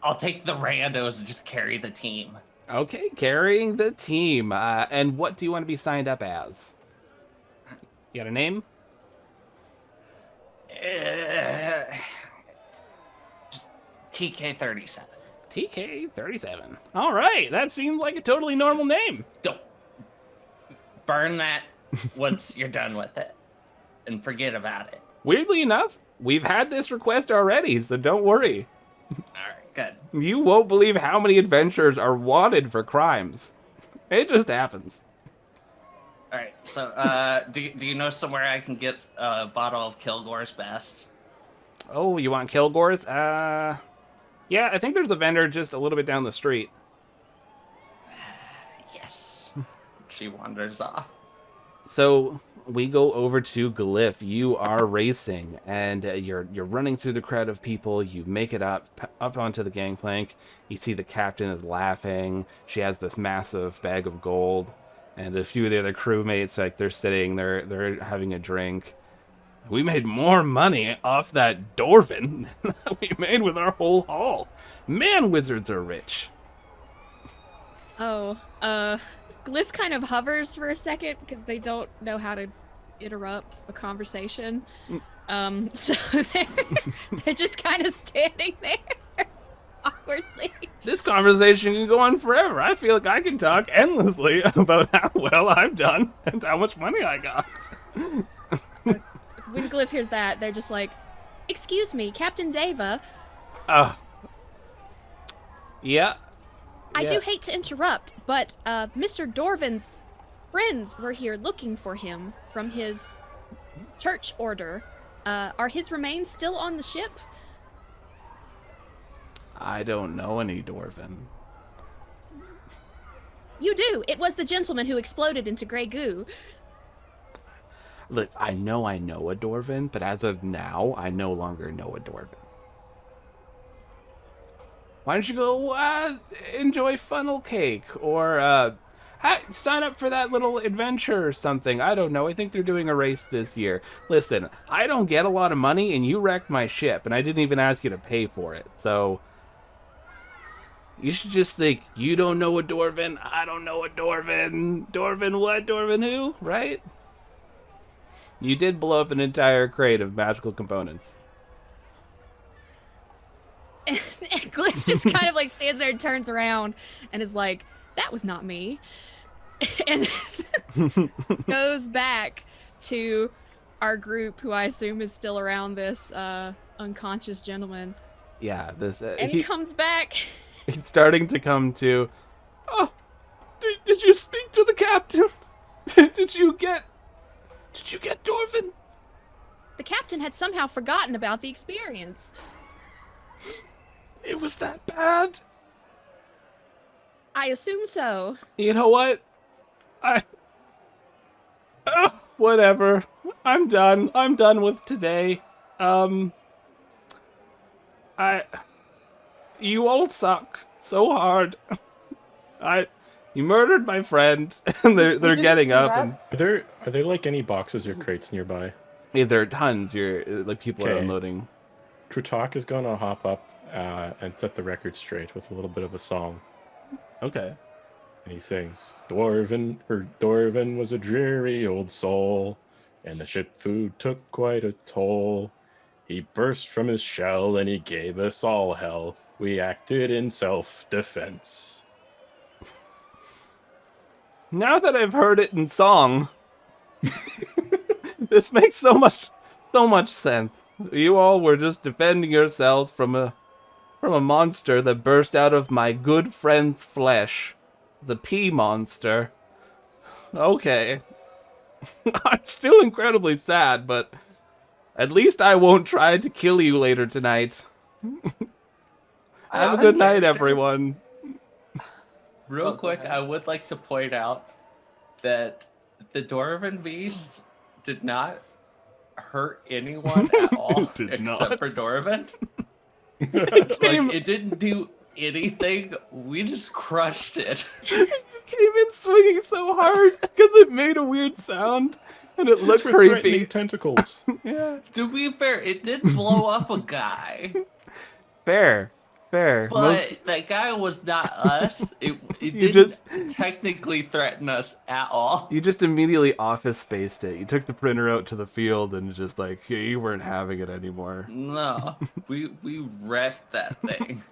I'll take the randos and just carry the team. okay, carrying the team. And what do you want to be signed up as? You got a name? Just TK37. TK37. All right, that seems like a totally normal name. Don't burn that once you're done with it, and forget about it. Weirdly enough, we've had this request already, so don't worry. All right, good. You won't believe how many adventurers are wanted for crimes. It just happens. All right, so do you know somewhere I can get a bottle of Kilgore's Best? Oh, you want Kilgore's? Yeah, I think there's a vendor just a little bit down the street. Yes. She wanders off. So we go over to Glyph. You are racing, and you're running through the crowd of people. You make it up onto the gangplank. You see the captain is laughing. She has this massive bag of gold, and a few of the other crewmates, like they're sitting, they're having a drink. We made more money off that Dwarven than we made with our whole haul. Man, wizards are rich. Oh, Glyph kind of hovers for a second because they don't know how to interrupt a conversation. So they're just kind of standing there awkwardly. This conversation can go on forever. I feel like I can talk endlessly about how well I've done and how much money I got. When Glyph hears that, they're just like, "Excuse me, Captain Deva. Yeah. I do hate to interrupt, but Mr. Dorvan's friends were here looking for him from his church order. Are his remains still on the ship?" I don't know any Dwarven. You do. It was the gentleman who exploded into gray goo. Look, I know a Dwarven, but as of now, I no longer know a Dwarven. Why don't you go enjoy funnel cake or sign up for that little adventure or something? I don't know. I think they're doing a race this year. Listen, I don't get a lot of money, and you wrecked my ship, and I didn't even ask you to pay for it. So you should just think, you don't know a Dwarven, I don't know a Dwarven. Dwarven what? Dwarven who? Right? You did blow up an entire crate of magical components. And Glyph just kind of like stands there and turns around and is like, "That was not me." And goes back to our group, who I assume is still around this unconscious gentleman. Yeah, this. And he comes back. He's starting to come to. Oh, did you speak to the captain? Did you get Dwarven? The captain had somehow forgotten about the experience. It was that bad? I assume so. You know what? Whatever. I'm done. I'm done with today. You all suck so hard. You murdered my friend, and they're getting up. And Are there like any boxes or crates nearby? yeah, there are tons. People are Okay. unloading. Krutok is gonna hop up and set the record straight with a little bit of a song. Okay. And he sings, Dorvan was a dreary old soul, and the ship food took quite a toll. He burst from his shell and he gave us all hell. We acted in self-defense. Now that I've heard it in song, this makes so much sense. You all were just defending yourselves from a monster that burst out of my good friend's flesh. The pea monster. Okay. I'm still incredibly sad, but at least I won't try to kill you later tonight. Have a good night, everyone. Real Oh, go quick, ahead. I would like to point out that the Dwarven Beast did not hurt anyone at all Did except not. for Dwarven. Came, Like, it didn't do anything. We just crushed it. came in swinging so hard because it made a weird sound and it Those looked were creepy. threatening tentacles. Yeah, To be fair, it did blow up a guy. fair. But that guy was not us. It You didn't just- technically threaten us at all. You just immediately office spaced it. You took the printer out to the field and just like you weren't having it anymore. No, we wrecked that thing.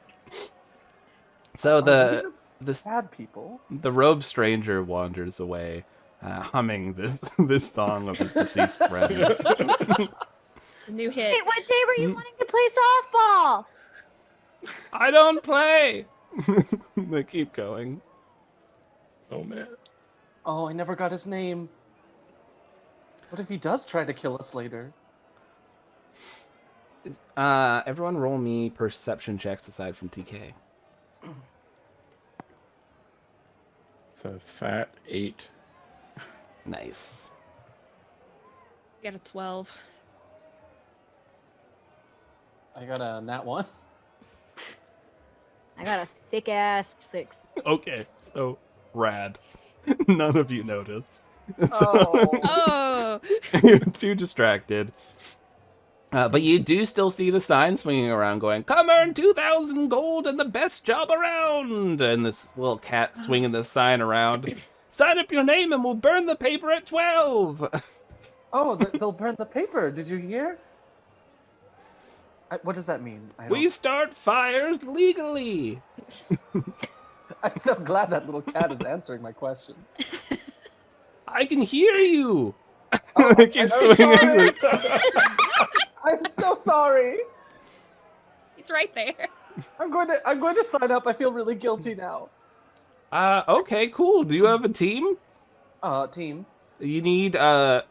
So maybe the Bad people. the robed stranger wanders away, humming this song of his deceased friend. The new hit. Wait, what day were you wanting to play softball? I don't play. They keep going. Oh man. Oh, I never got his name. What if he does try to kill us later? Everyone roll me perception checks aside from TK. It's a fat 8. Nice. Got a 12. I got a nat 1. I got a thick ass 6. Okay, so rad. None of you noticed. Oh. Oh! You're too distracted. But you do still see the sign swinging around going, "Come earn 2,000 gold and the best job around!" And this little cat swinging this sign around. "Sign up your name and we'll burn the paper at 12!" Oh, they'll burn the paper. Did you hear? What does that mean? We start fires legally! I'm so glad that little cat is answering my question. I can hear you! Oh, It keeps I'm swinging. sorry. I'm so sorry. He's right there. I'm going to sign up. I feel really guilty now. Okay, cool. Do you have a team? Team. You need, well,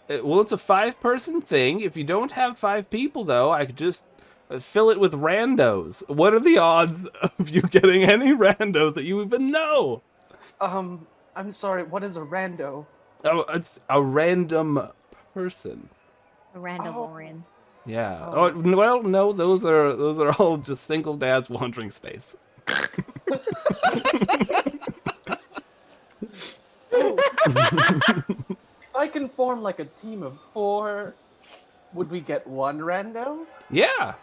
it's a 5-person thing. If you don't have 5 people, though, I could just fill it with randos. What are the odds of you getting any randos that you even know? I'm sorry. What is a rando? Oh, it's a random person. A random Oh. Orion. Yeah. Oh. Oh, well, no, those are all just single dads wandering space. If I can form like a team of 4, would we get 1 rando? Yeah,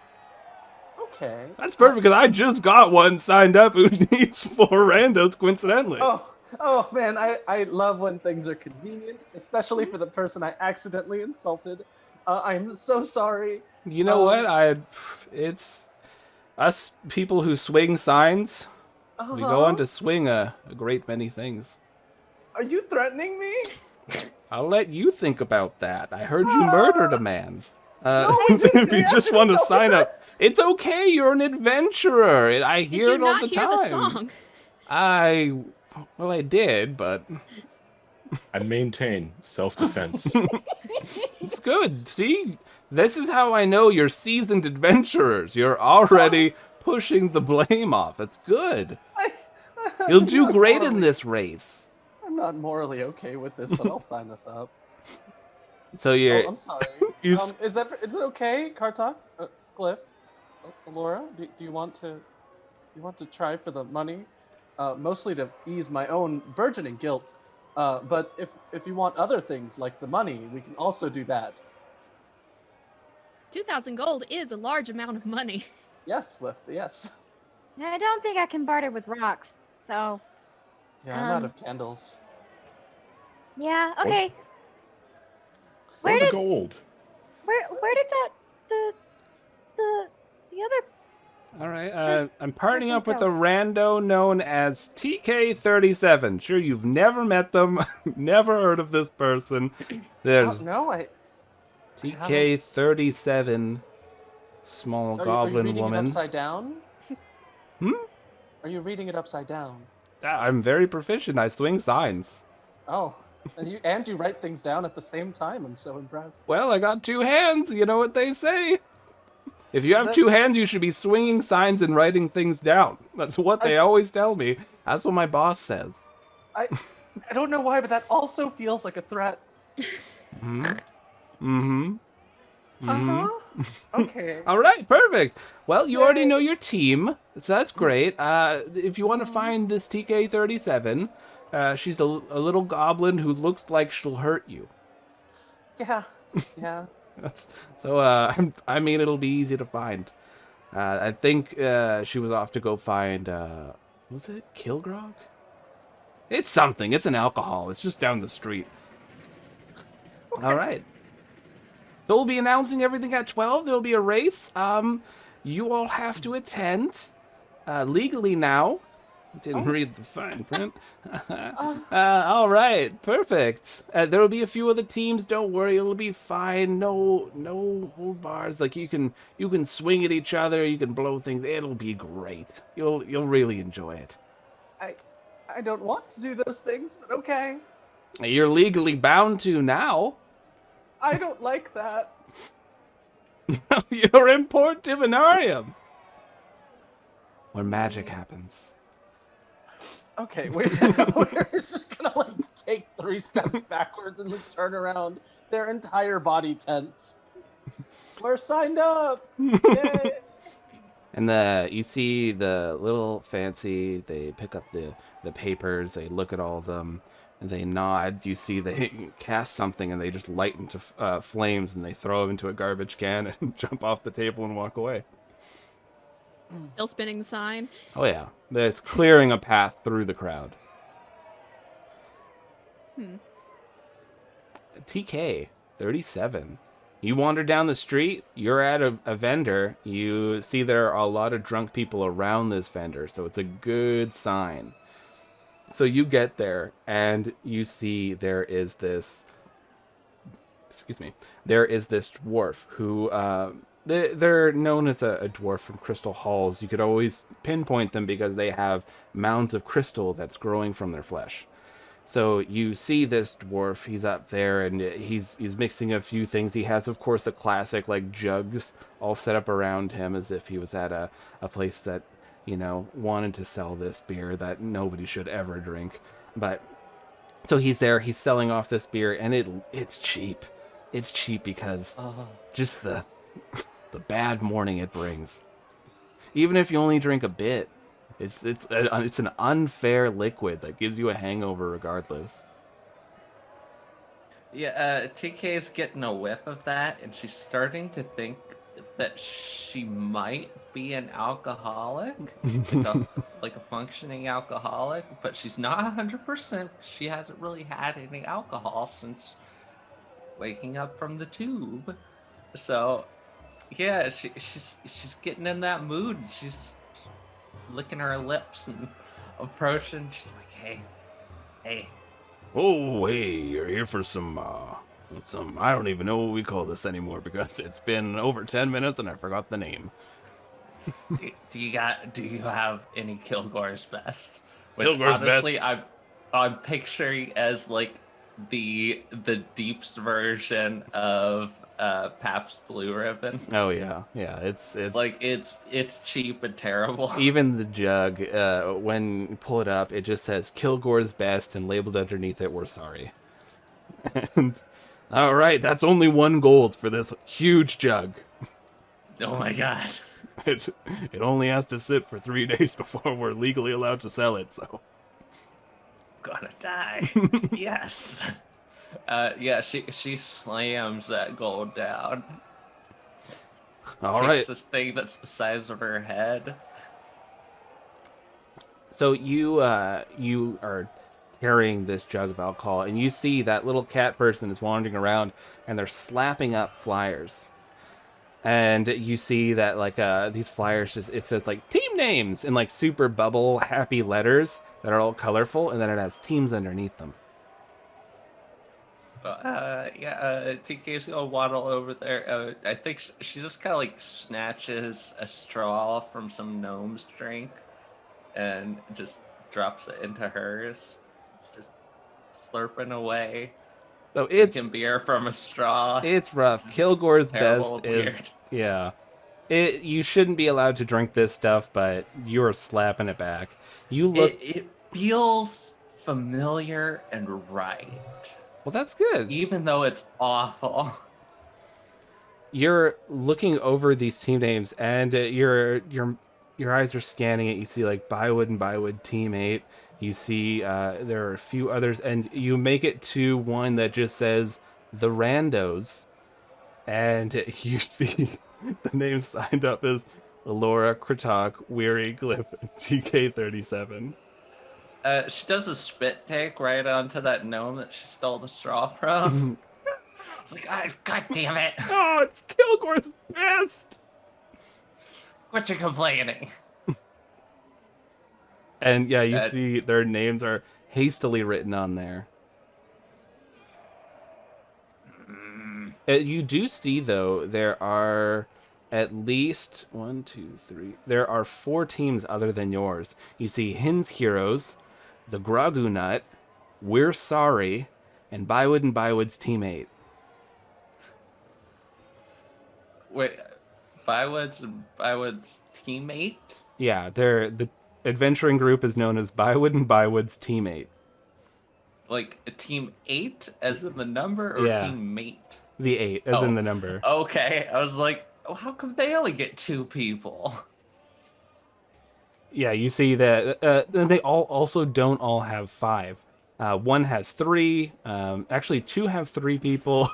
Okay. that's perfect because I just got one signed up who needs 4 randos coincidentally. Oh man, I love when things are convenient, especially for the person I accidentally insulted. I'm so sorry. You know what? It's us people who swing signs. We go on to swing a great many things. Are you threatening me? I'll let you think about that. I heard you murdered a man. No, we didn't. If you We just actually want to don't sign know up, it's okay. You're an adventurer. I Did hear you it all not the hear time. the song? I did, but I maintain self-defense. it's good. See, this is how I know you're seasoned adventurers. You're already pushing the blame off. It's good. You'll do great in this race. I'm not morally okay with this, but I'll sign us up. So you're. Oh, I'm sorry. You Is it okay, Kartok? Glyph? Laura? Do you want to try for the money? Mostly to ease my own burgeoning guilt. But if you want other things like the money, we can also do that. 2,000 gold is a large amount of money. Yes, Glyph, yes. I don't think I can barter with rocks. So, Yeah, I'm out of candles. yeah, okay. Or Where the did gold. where did that the other All right. I'm partnering person up with go? a rando known as TK37. Sure, you've never met them, never heard of this person. There's No, TK37, small are you goblin reading woman. it upside down? Hmm? Are you reading it upside down? I'm very proficient. I swing signs. Oh, and you write things down at the same time. I'm so impressed. Well, I got 2 hands. You know what they say. If you have two hands, you should be swinging signs and writing things down. That's what they always tell me. That's what my boss says. I don't know why, but that also feels like a threat. Okay. All right, perfect. Well, you already know your team, so that's great. If you want to find this TK-37, she's a little goblin who looks like she'll hurt you. Yeah. Yeah. I mean, it'll be easy to find. I think she was off to go find, was it Kilgrog? It's something. It's an alcohol. It's just down the street. Okay. All right. So we'll be announcing everything at 12. There'll be a race. You all have to attend. Legally now. Didn't read the fine print. All right, perfect. There will be a few other teams. Don't worry, it'll be fine. No hold bars. Like you can swing at each other. You can blow things. It'll be great. You'll really enjoy it. I don't want to do those things, but okay. You're legally bound to now. I don't like that. You're in Port Divinarium, where magic happens. Okay, we're just gonna like take 3 steps backwards and then turn around. Their entire body tense. We're signed up. Yay. And you see the little fancy. They pick up the papers. They look at all of them. And they nod. You see they cast something and they just light into flames and they throw them into a garbage can and jump off the table and walk away. Still spinning the sign. Oh yeah, it's clearing a path through the crowd. TK 37. You wander down the street. You're at a vendor. You see there are a lot of drunk people around this vendor, so it's a good sign. So you get there, and you see there is this dwarf who, they're known as a dwarf from Crystal Halls. You could always pinpoint them because they have mounds of crystal that's growing from their flesh. So you see this dwarf, he's up there, and he's mixing a few things. He has, of course, the classic, like, jugs all set up around him as if he was at a place that, wanted to sell this beer that nobody should ever drink. But so he's there, he's selling off this beer, and it's cheap. It's cheap because just the bad morning it brings. Even if you only drink a bit, it's an unfair liquid that gives you a hangover regardless. Yeah, TK is getting a whiff of that, and she's starting to think that she might be an alcoholic, like a functioning alcoholic, but she's not 100%. She hasn't really had any alcohol since waking up from the tube. So, yeah, she's getting in that mood. She's licking her lips and approaching. She's like, hey. Oh, hey, you're here for some, I don't even know what we call this anymore because it's been over 10 minutes and I forgot the name. Do you have any Kilgore's Best? Which Kilgore's honestly, Best. I'm picturing as like the Deep's version of Pabst Blue Ribbon. Oh yeah, it's like it's cheap and terrible. Even the jug, when you pull it up, it just says Kilgore's Best, and labeled underneath it, "We're sorry." And all right, that's only 1 gold for this huge jug. Oh my god! It only has to sit for 3 days before we're legally allowed to sell it. So gonna die. Yes. Yeah, she slams that gold down. All Takes right. this thing that's the size of her head. So you are carrying this jug of alcohol, and you see that little cat person is wandering around, and they're slapping up flyers. And you see that like these flyers it says like team names in like super bubble happy letters that are all colorful, and then it has teams underneath them. TK's gonna waddle over there. I think she just kind of like snatches a straw from some gnome's drink and just drops it into hers. It's just slurping away. So it's drinking beer from a straw. It's rough. Kilgore's Terrible Best and is weird. yeah. You shouldn't be allowed to drink this stuff, but you're slapping it back. You look. It feels familiar and right, Well, that's good. even though it's awful. You're looking over these team names, and your eyes are scanning it. You see like Bywood and Bywood Teammate. You see there are a few others, and you make it to one that just says the Randos, and you see the names signed up as Laura, Kratok, Weary, Glyph, and GK37. She does a spit take right onto that gnome that she stole the straw from. It's like, God damn it! Oh, it's Kilgore's best. What you complaining? And yeah, you see their names are hastily written on there. You do see, though, there are at least 1, 2, 3. There are 4 teams other than yours. You see Hin's Heroes, the Grogu Nut, We're Sorry, and Bywood and Bywood's Teammate. Wait, Bywood's teammate? Yeah, the adventuring group is known as Bywood and Bywood's Teammate. Like a team 8 as in the number, or Yeah. teammate? The 8, as in the number. Okay, I was like, oh, how come they only get 2 people? Yeah, you see that they also don't all have 5. One has 3. Actually, 2 have 3 people,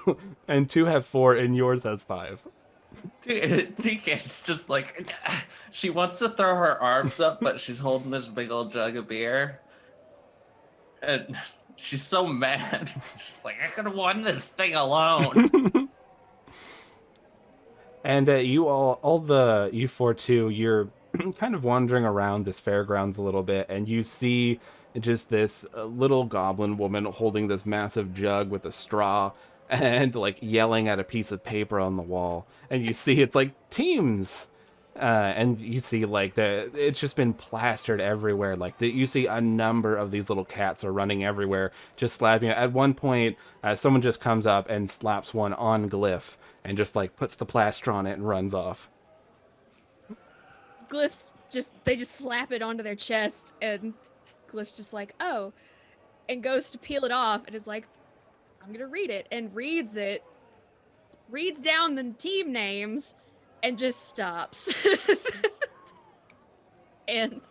and 2 have 4, and yours has 5. DK's just like, she wants to throw her arms up, but she's holding this big old jug of beer. And she's so mad. She's like, I could have won this thing alone. And you you 4 too, you're kind of wandering around this fairgrounds a little bit, and you see just this little goblin woman holding this massive jug with a straw and like yelling at a piece of paper on the wall. And you see it's like teams. And you see like it's just been plastered everywhere. Like you see a number of these little cats are running everywhere, just slapping it. At one point, someone just comes up and slaps one on Glyph and just like puts the plaster on it and runs off. Glyph's they just slap it onto their chest, and Glyph's just like, oh, and goes to peel it off and is like, I'm gonna read it, and reads down the team names, and just stops. And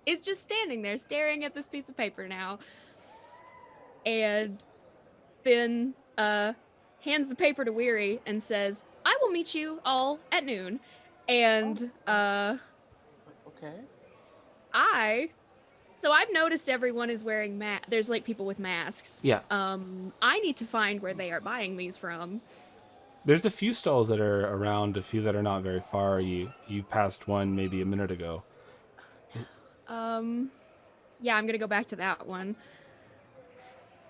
is just standing there staring at this piece of paper now. And then hands the paper to Weary and says, I will meet you all at noon. And Okay. So I've noticed everyone is wearing there's like people with masks. Yeah. I need to find where they are buying these from. There's a few stalls that are around, a few that are not very far. You passed one maybe a minute ago. Yeah, I'm gonna go back to that one.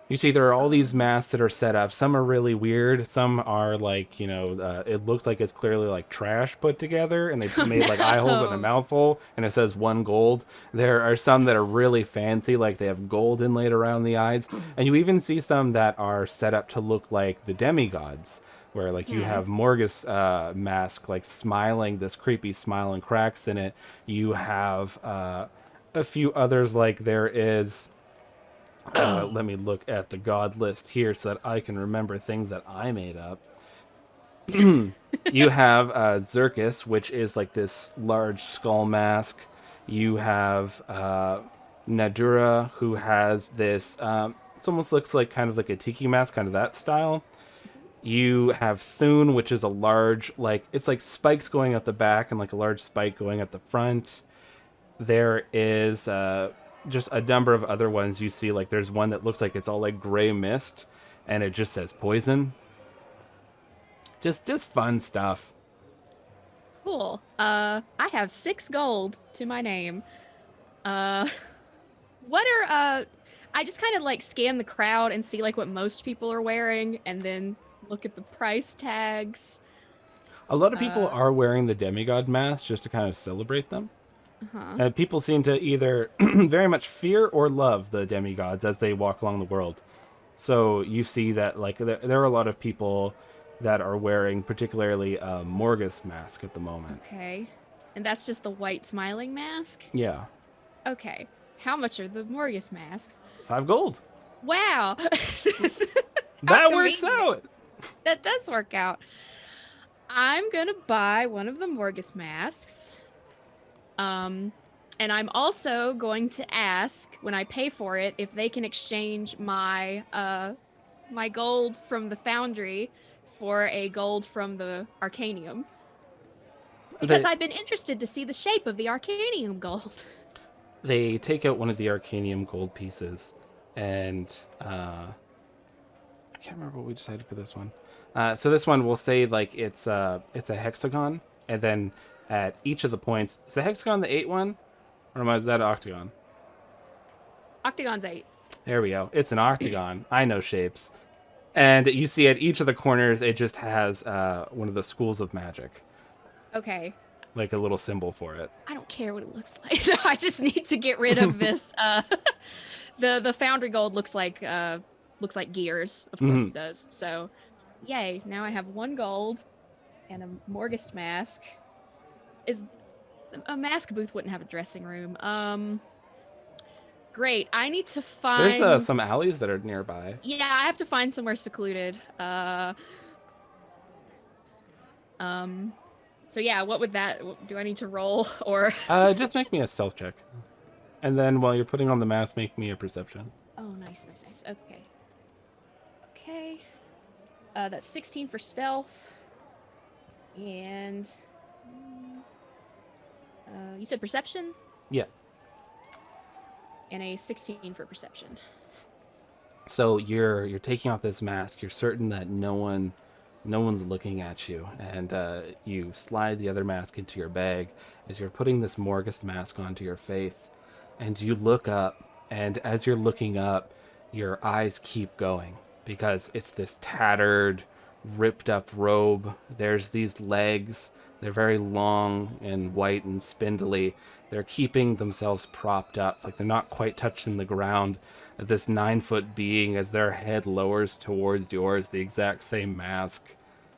You see there are all these masks that are set up. Some are really weird. Some are like, it looks like it's clearly like trash put together, and they made like eye holes and a mouthful, and it says 1 gold. There are some that are really fancy, like they have gold inlaid around the eyes. And you even see some that are set up to look like the demigods, where like you have Morgus mask like smiling, this creepy smile and cracks in it. You have a few others, like there is let me look at the god list here so that I can remember things that I made up. You have Zirkus, which is like this large skull mask. You have Nadura, who has this it almost looks like kind of like a tiki mask, kind of that style. You have Thune, which is a large, like, it's like spikes going at the back and like a large spike going at the front. There is just a number of other ones you see. Like there's one that looks like it's all like gray mist, and it just says poison. Just fun stuff. Cool. I have 6 gold to my name. What are I just kind of like scan the crowd and see like what most people are wearing, and then look at the price tags. A lot of people are wearing the demigod masks just to kind of celebrate them. People seem to either very much fear or love the demigods as they walk along the world. So you see that like there are a lot of people that are wearing particularly a Morgus mask at the moment. Okay. And that's just the white smiling mask? Yeah, Okay. How much are the Morgus masks? 5 gold. Wow. How That works convenient. out. That does work out. I'm gonna buy one of the Morgus masks. And I'm also going to ask when I pay for it if they can exchange my my gold from the foundry for a gold from the Arcanium. Because I've been interested to see the shape of the Arcanium gold. They take out one of the Arcanium gold pieces, and I can't remember what we decided for this one. So this one, we'll say like it's a hexagon, and then at each of the points, is the hexagon the 8 one, or is that an octagon? Octagon's 8. There we go. It's an octagon. I know shapes. And you see at each of the corners, it just has one of the schools of magic, Okay. like a little symbol for it. I don't care what it looks like. I just need to get rid of this. The foundry gold looks like gears. Of course it does. So, yay! Now I have 1 gold and a Morgus mask. Is a mask booth wouldn't have a dressing room. Great. I need to find. There's some alleys that are nearby. Yeah, I have to find somewhere secluded. So yeah, what would that? Do I need to roll or? Just make me a stealth check, and then while you're putting on the mask, make me a perception. Oh, nice. Okay. Okay. That's 16 for stealth. And you said perception? Yeah. And a 16 for perception. So you're taking off this mask. You're certain that no one's looking at you, and you slide the other mask into your bag as you're putting this Morgus mask onto your face, and you look up, and as you're looking up, your eyes keep going because it's this tattered, ripped up robe. There's these legs. They're very long and white and spindly. They're keeping themselves propped up, like they're not quite touching the ground. This 9-foot being, as their head lowers towards yours, the exact same mask.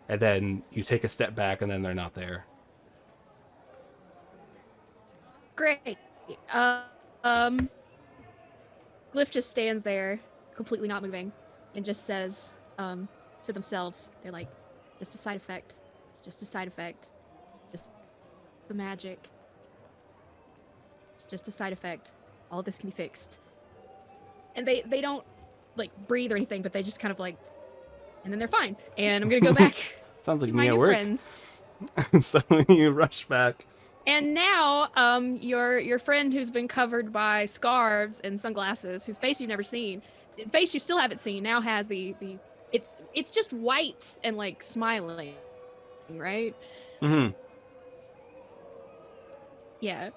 And then you take a step back, and then they're not there. Great. Glyph just stands there, completely not moving, and just says to themselves, they're like, just a side effect. It's just a side effect. It's just the magic. It's just a side effect. All this can be fixed. And they don't like breathe or anything, but they just kind of like, and then they're fine. And I'm gonna go back. Sounds like to me my at new work. friends. So you rush back. And now, your friend who's been covered by scarves and sunglasses, whose face you've never seen, face you still haven't seen, now has the it's just white and like smiling, right? Mm-hmm. Yeah.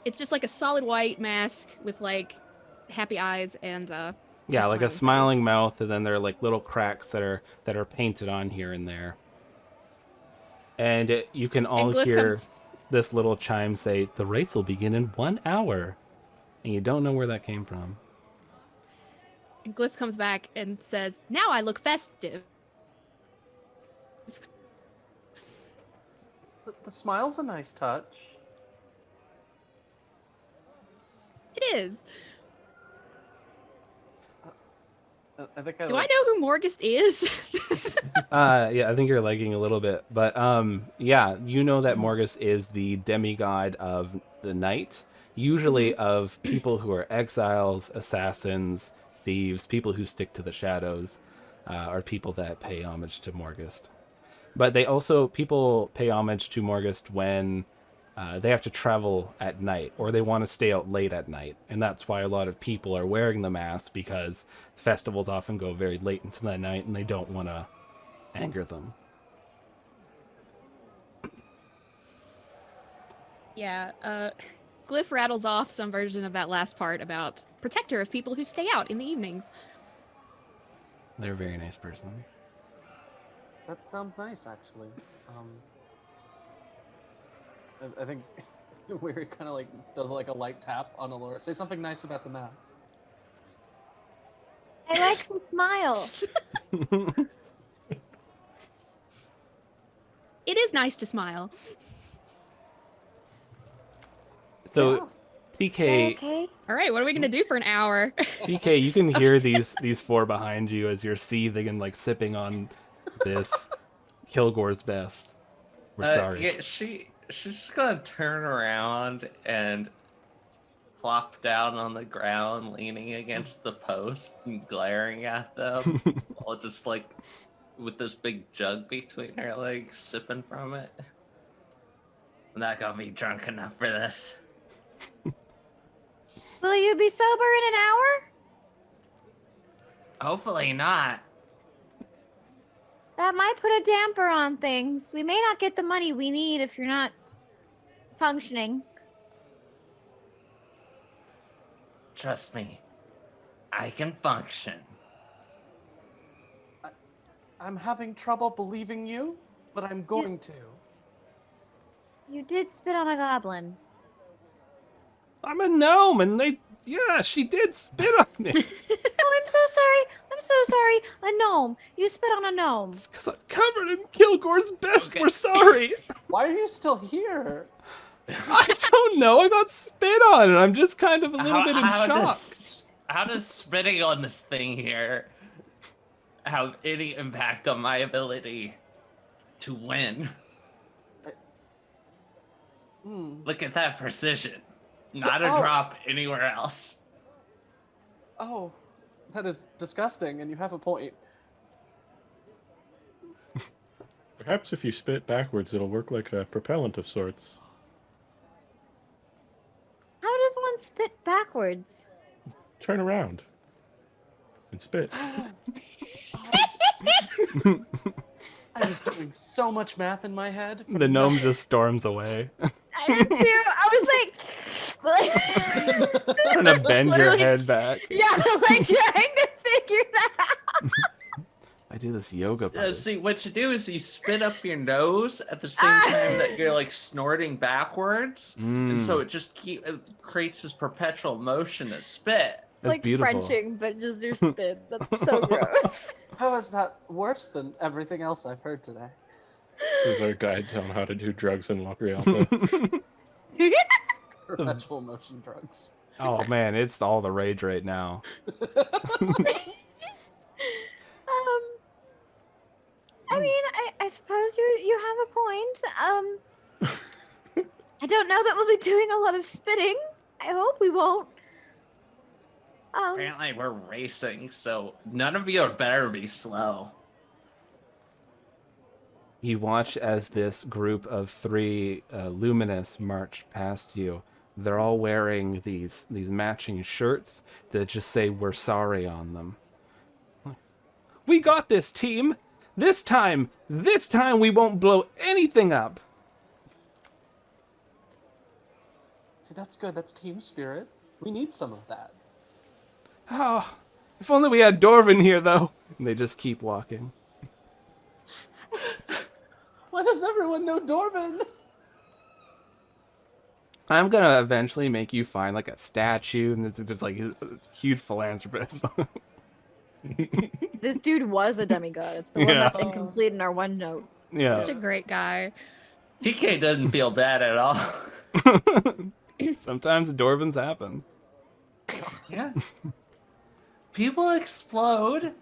It's just like a solid white mask with like happy eyes and Yeah, a like a smiling smiling face. mouth, and then there are like little cracks that are painted on here and there. And you can all And Glyph hear comes- this little chime say, "The race will begin in 1 hour," and you don't know where that came from. And Glyph comes back and says, "Now I look festive." The smile's a nice touch. It is. I think I Do I like, know who Morgus is? Yeah, I think you're lagging a little bit, but yeah, you know that Morgus is the demigod of the night, usually of people who are exiles, assassins, thieves, people who stick to the shadows, are people that pay homage to Morgus. But people pay homage to Morgus when they have to travel at night, or they want to stay out late at night, and that's why a lot of people are wearing the mask, because festivals often go very late into the night, and they don't want to anger them. Yeah, Glyph rattles off some version of that last part about protector of people who stay out in the evenings. They're a very nice person. that sounds nice actually. I think Weary kind of like does like a light tap on Allura. Say something nice about the mask. I like the smile. it is nice to smile. So, They're TK, okay. All right, what are we gonna do for an hour? TK, you can hear these four behind you as you're seething and like sipping on this Kilgore's best. We're sorry. Yeah, she's just gonna turn around and plop down on the ground, leaning against the post and glaring at them, while just like with this big jug between her legs, sipping from it. I'm not gonna be drunk enough for this. Will you be sober in an hour? Hopefully not. That might put a damper on things. We may not get the money we need if you're not functioning. Trust me, I can function. I'm having trouble believing you, but I'm going to. You did spit on a goblin. I'm a gnome, and she did spit on me. Oh, I'm so sorry. I'm so sorry. A gnome. You spit on a gnome. It's because I'm covered in Kilgore's best. Okay. We're sorry. Why are you still here? I don't know. I got spit on, and I'm just kind of a little bit in shock. How does spitting on this thing here have any impact on my ability to win? Look at that precision. Not a Oh. drop anywhere else. Oh, that is disgusting, and you have a point. Perhaps if you spit backwards, it'll work like a propellant of sorts. How does one spit backwards? Turn around and spit. I was doing so much math in my head. The gnome just storms away. I did too. I was like, Trying to bend your Literally- head back. yeah, like trying to figure that out. I do this yoga pose. See, what you do is you spit up your nose at the same time that you're like snorting backwards, and so it just it creates this perpetual motion of spit. That's like beautiful. Frenching, but just your spit. That's so gross. How is that worse than everything else I've heard today? This is our guide on how to do drugs in Loch Realta. Perpetual motion drugs. Oh man, it's all the rage right now. I mean, I suppose you have a point. I don't know that we'll be doing a lot of spitting. I hope we won't. Apparently, we're racing, so none of you are better be slow. You watch as this group of three luminous march past you. They're all wearing these matching shirts that just say "We're sorry" on them. We got this, team. This time we won't blow anything up. See, that's good. That's team spirit. We need some of that. Oh, if only we had Dorvin here, though. And they just keep walking. Why does everyone know Dorvin? I'm gonna eventually make you find like a statue, and it's just like a huge philanthropist. This dude was a demigod. It's the one Yeah. that's incomplete in our OneNote. Yeah. Such a great guy. TK doesn't feel bad at all. Sometimes Dorvins happen. Yeah. People explode.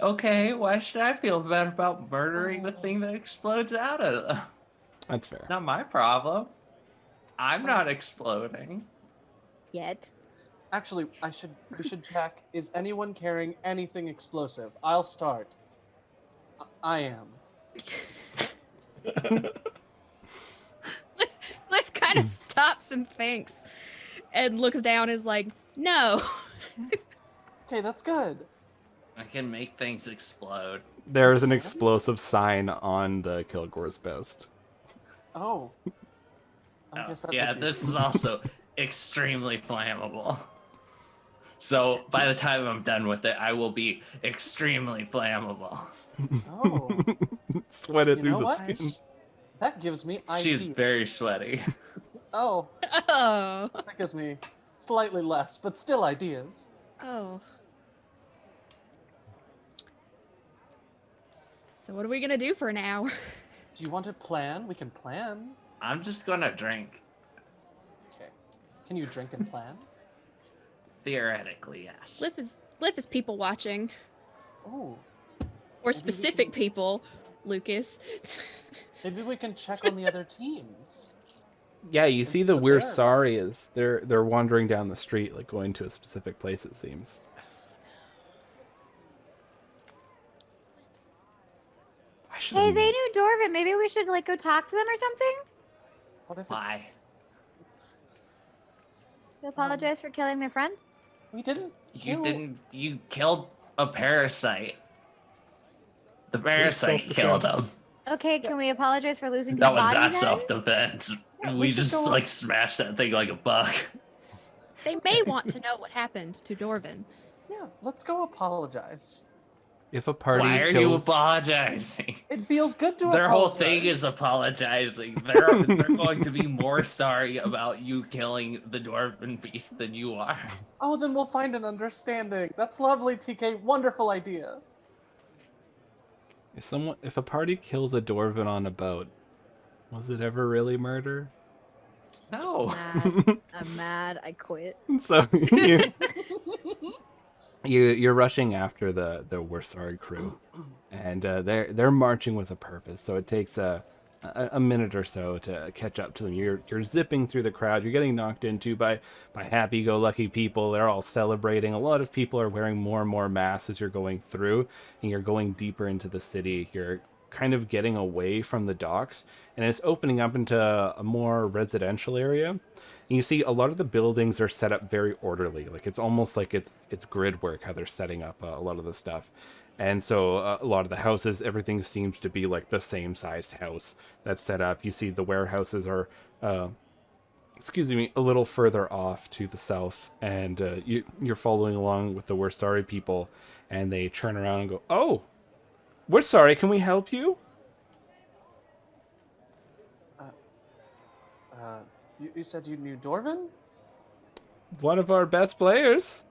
Okay, why should I feel bad about murdering the thing that explodes out of them? That's fair. Not my problem. I'm not exploding. Yet. Actually, we should check. Is anyone carrying anything explosive? I'll start. I am. Cliff kind of stops and thinks and looks down and is like, no. Okay, that's good. I can make things explode. There's an explosive sign on the Kilgore's best. Oh. I guess that Yeah, would be- this is also extremely flammable. So by the time I'm done with it, I will be extremely flammable. Oh. Sweat it You through know the what? skin. That gives me ideas. She's very sweaty. Oh, Oh. that gives me slightly less, but still ideas. Oh. So what are we gonna do for an hour? Do you want to plan? We can plan. I'm just gonna drink. Okay. Can you drink and plan? Theoretically, yes. Glyph is people watching. Oh. Or Maybe we specific can- people, Lucas. Maybe we can check on the other teams. Yeah, you And see see the what We're they're about. Sorry is they're wandering down the street, like going to a specific place, it seems. I should Hey, have they knew Dorvin. Maybe we should like go talk to them or something. What if Why? To apologize for killing their friend. we didn't You kill... didn't. You killed a parasite. The parasite killed self-defense. him. Okay, can we apologize for losing his That was body not then? self-defense. Yeah, we we should just go- like smashed that thing like a buck. They may want to know what happened to Dorvin. Yeah, let's go apologize. If a party Why are you kills, apologizing? It feels good to Their apologize. whole thing is apologizing. They're going to be more sorry about you killing the dwarven beast than you are. Oh, then we'll find an understanding. That's lovely, TK. Wonderful idea. if a party kills a dwarven on a boat, was it ever really murder? No. Mad. I'm mad. I quit. So you're rushing after the We're Sorry crew, and they're marching with a purpose. So it takes a minute or so to catch up to them. You're zipping through the crowd. You're getting knocked into by happy-go-lucky people. They're all celebrating. A lot of people are wearing more and more masks as you're going through, and you're going deeper into the city. You're kind of getting away from the docks, and it's opening up into a more residential area. And you see a lot of the buildings are set up very orderly. Like it's almost like it's grid work how they're setting up a lot of the stuff. And so a lot of the houses, everything seems to be like the same sized house that's set up. You see the warehouses are, a little further off to the south, and you're following along with the We're Sorry people, and they turn around and go, "Oh, we're sorry. Can we help you?" You said you knew Dorvin? One of our best players.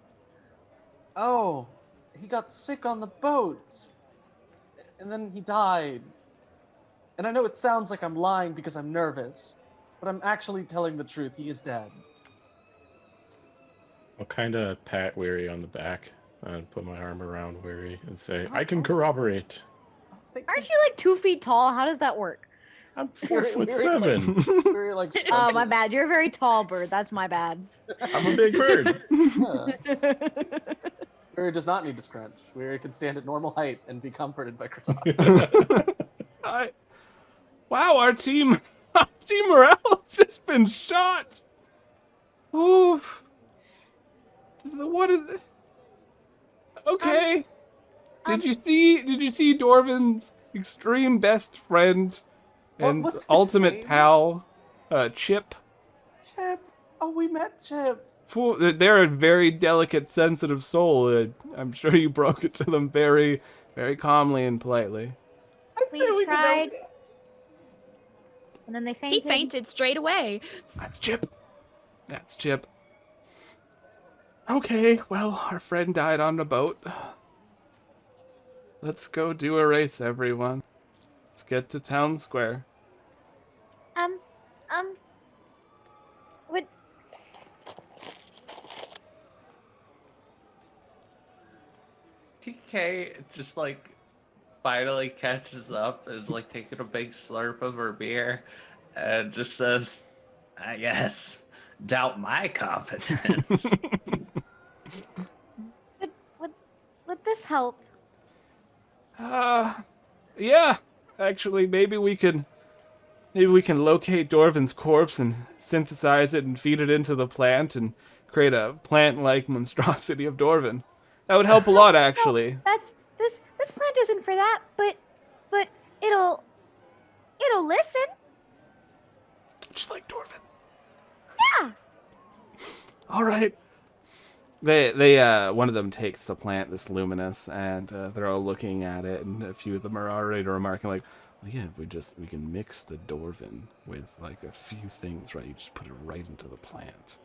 Oh, he got sick on the boat. And then he died. And I know it sounds like I'm lying because I'm nervous, but I'm actually telling the truth. He is dead. I'll kind of pat Weary on the back and put my arm around Weary and say, I can corroborate. Aren't you like 2 feet tall? How does that work? I'm Weary- 4'7". We're like, Oh, my bad. You're a very tall bird. That's my bad. I'm a big bird. Weary does not need to scrunch. Weary can stand at normal height and be comforted by Kratok. Wow, our team morale has just been shot. Oof. What is it? Okay. Did you see Dorvin's extreme best friend and What was his ultimate name? pal, Chip? Chip. Oh, we met Chip. They're a very delicate, sensitive soul. I'm sure you broke it to them very, very calmly and politely. I'd We say we tried. did okay. And then they He fainted. fainted straight away. That's Chip. That's Chip. Okay, well, our friend died on the boat. Let's go do a race, everyone. Let's get to town square. What? TK just like finally catches up, is like taking a big slurp of her beer, and just says, I guess, doubt my competence. Would this help? Yeah. Actually, maybe we can locate Dorvin's corpse and synthesize it and feed it into the plant and create a plant-like monstrosity of Dorvin. That would help a lot, actually. This plant isn't for that, but it'll listen. Just like Dorvin. Yeah. All right. They one of them takes the plant, this luminous, and they're all looking at it, and a few of them are already remarking like, well, yeah, we can mix the Dorvin with like a few things, right? You just put it right into the plant.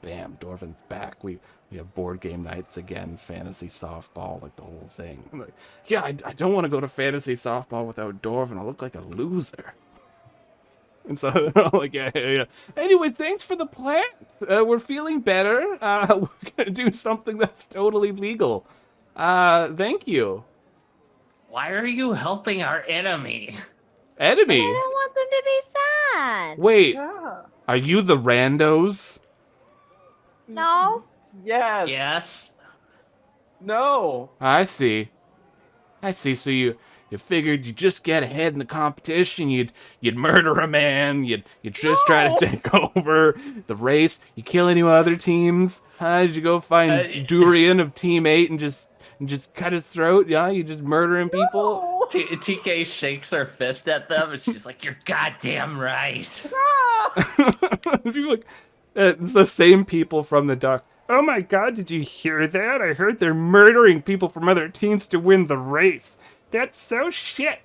Bam, Dorvin's back. We have board game nights again, fantasy softball, like the whole thing. I'm like, yeah, I don't want to go to fantasy softball without Dorvin. I'll look like a loser. And so they're all like, yeah. Anyway, thanks for the plants. We're feeling better. We're gonna do something that's totally legal. Thank you. Why are you helping our enemy? But I Enemy. don't want them to be sad. Wait, Yeah. are you the randos? No. Yes. Yes. No. I see. So you figured you'd just get ahead in the competition. You'd murder a man. You'd just try to take over the race. You kill any other teams? Did you go find Durian of Team 8 and just cut his throat? Yeah, you just murdering people. TK shakes her fist at them, and she's like, "You're goddamn right." People like, it's the same people from the dock. Oh my god, did you hear that? I heard they're murdering people from other teams to win the race. That's so shit.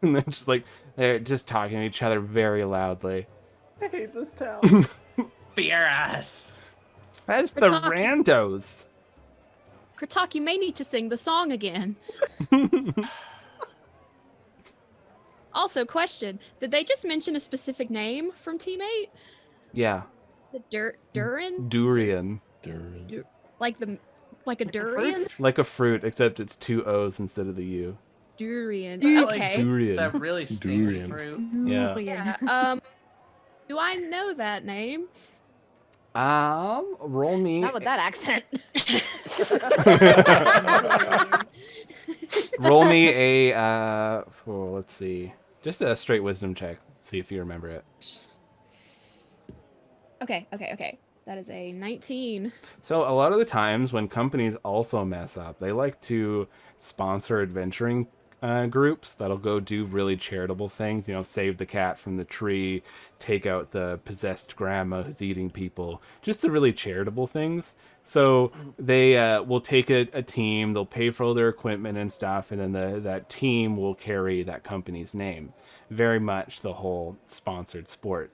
And they're just like, they're just talking to each other very loudly. I hate this town. Fear us. That's the We're talking- randos. Kratok, you may need to sing the song again. Also, question: did they just mention a specific name from Team 8? Yeah, The Durin? durian. Like a durian? Like a fruit, except it's 2 O's instead of the U. Durian. Like Okay. Durian. That really stinky Durian. fruit. Yeah. Yeah. Do I know that name? Roll me. Not with that accent. Roll me a let's see. Just a straight wisdom check. See if you remember it. Okay. That is a 19. So a lot of the times when companies also mess up, they like to sponsor adventuring groups that'll go do really charitable things. You know, save the cat from the tree, take out the possessed grandma who's eating people. Just the really charitable things. So they will take a team, they'll pay for all their equipment and stuff, and then that team will carry that company's name. Very much the whole sponsored sport.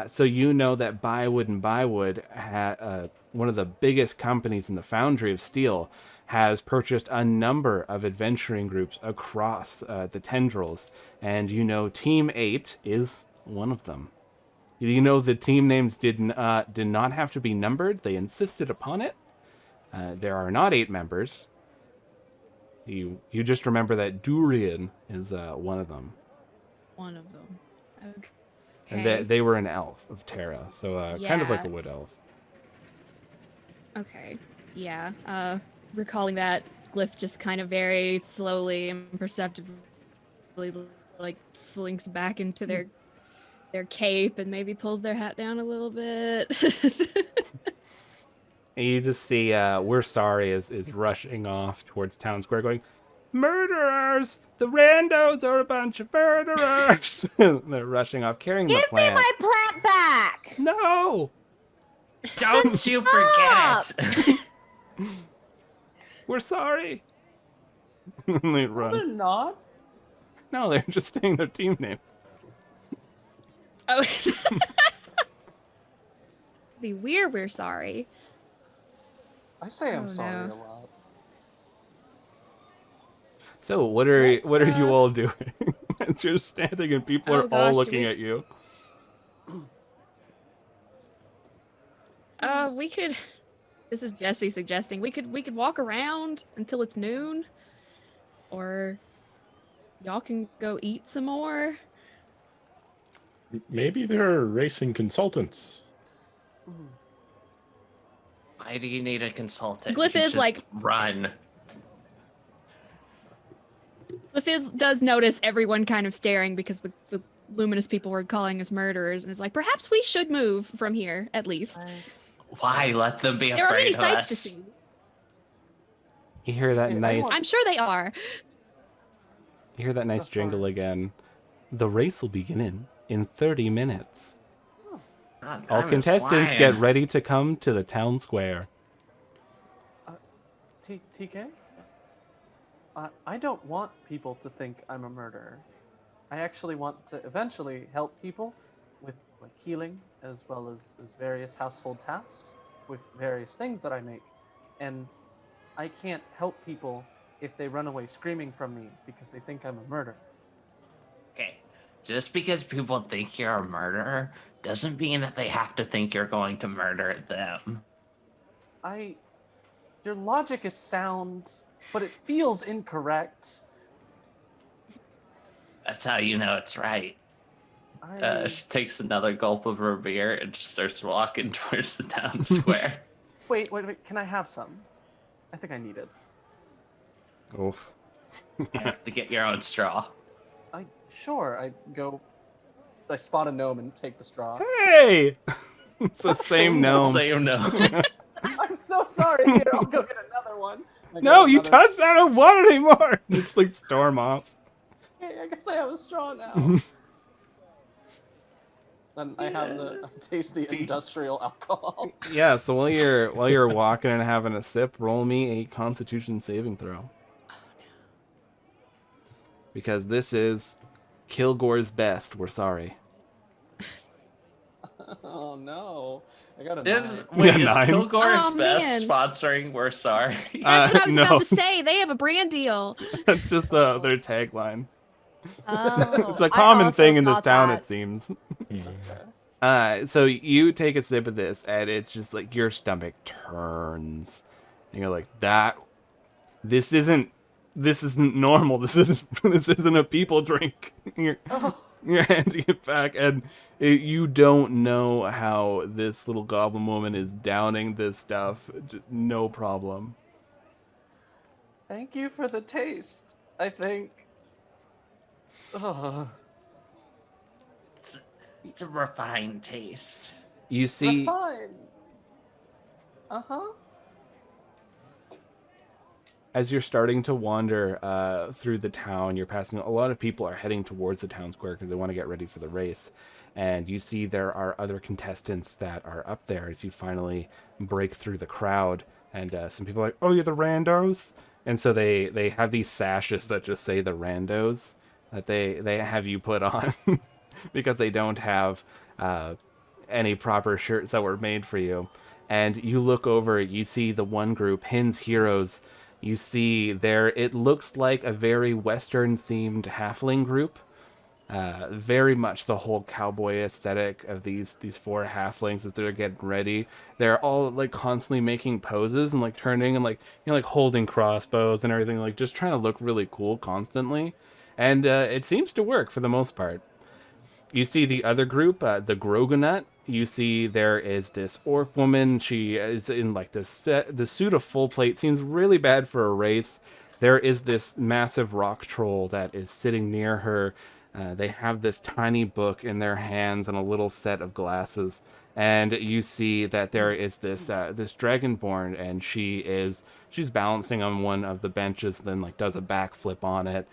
So you know that Bywood and Bywood, one of the biggest companies in the foundry of steel, has purchased a number of adventuring groups across the tendrils, and you know Team 8 is one of them. You know the team names did not have to be numbered. They insisted upon it. There are not 8 members. You just remember that Durian is one of them. One of them. Okay. And they were an elf of Terra, so kind of like a Yeah. wood elf. Okay. Yeah. Recalling that, Glyph just kind of very slowly and perceptibly like slinks back into their cape and maybe pulls their hat down a little bit. And you just see We're Sorry is rushing off towards Town Square going, "Murderers! The randos are a bunch of murderers!" They're rushing off carrying the Give me plant. my plant back. No! Don't you forget it. We're sorry! And they No, run. they're not. No, they're just saying their team name. Oh. We're sorry. I say I'm Oh, sorry no. a lot. So what are you Let's, all doing? As you're standing and people are Oh, gosh, all do looking we- at you. We could. This is Jesse suggesting we could walk around until it's noon, or y'all can go eat some more. Maybe they're racing consultants. Why do you need a consultant? Glyph You is just like- run. Lefiz does notice everyone kind of staring because the luminous people were calling us murderers, and is like, perhaps we should move from here at least. Why let them be There are afraid many of sights us? to see. You hear that Yeah, nice anyone- I'm sure they are. you hear that nice That's jingle fine. again. The race will begin in 30 minutes. God, All time is contestants flying. get ready to come to the town square. TK? I don't want people to think I'm a murderer. I actually want to eventually help people with like healing, as well as various household tasks with various things that I make. And I can't help people if they run away screaming from me because they think I'm a murderer. Okay. Just because people think you're a murderer doesn't mean that they have to think you're going to murder them. Your logic is sound, but it feels incorrect. That's how you know it's right. She takes another gulp of her beer and just starts walking towards the town square. Wait, can I have some? I think I need it. Oof. You have to get your own straw. Sure, I spot a gnome and take the straw. Hey! It's the same gnome. Same gnome. I'm so sorry. Here, I'll go get another one. No, you touched I don't want it anymore. Just like storm off. Hey, I guess I have a straw now. Then I taste the industrial alcohol. Yeah, so while you're walking and having a sip, roll me a Constitution saving throw. Because this is Kilgore's best. We're sorry. Oh no. I got a Is 9. wait, is 9. Kilgore's Oh, best man. sponsoring We're Sorry? That's what I was no. about to say. They have a brand deal. That's just their tagline. Oh, It's a I common also thing in this thought town, that. it seems. Okay. So you take a sip of this, and it's just like your stomach turns, and you're like, this isn't normal. This isn't a people drink. You're handing it back, and you don't know how this little goblin woman is downing this stuff. No problem. Thank you for the taste. I think. It's a refined taste. You see, Refined. Uh-huh. as you're starting to wander through the town, you're passing a lot of people are heading towards the town square because they want to get ready for the race. And you see there are other contestants that are up there as you finally break through the crowd. And some people are like, oh, you're the randos? And so they have these sashes that just say the randos that they have you put on because they don't have any proper shirts that were made for you. And you look over, you see the one group, Hin's Heroes. You see there, it looks like a very Western-themed halfling group. Very much the whole cowboy aesthetic of these 4 halflings as they're getting ready. They're all like constantly making poses and like turning and like, you know, like holding crossbows and everything, like just trying to look really cool constantly. And it seems to work for the most part. You see the other group, the Groganut. You see there is this orc woman. She is in like the suit of full plate. Seems really bad for a race. There is this massive rock troll that is sitting near her. They have this tiny book in their hands and a little set of glasses. And you see that there is this dragonborn, and she's balancing on one of the benches, then like does a backflip on it,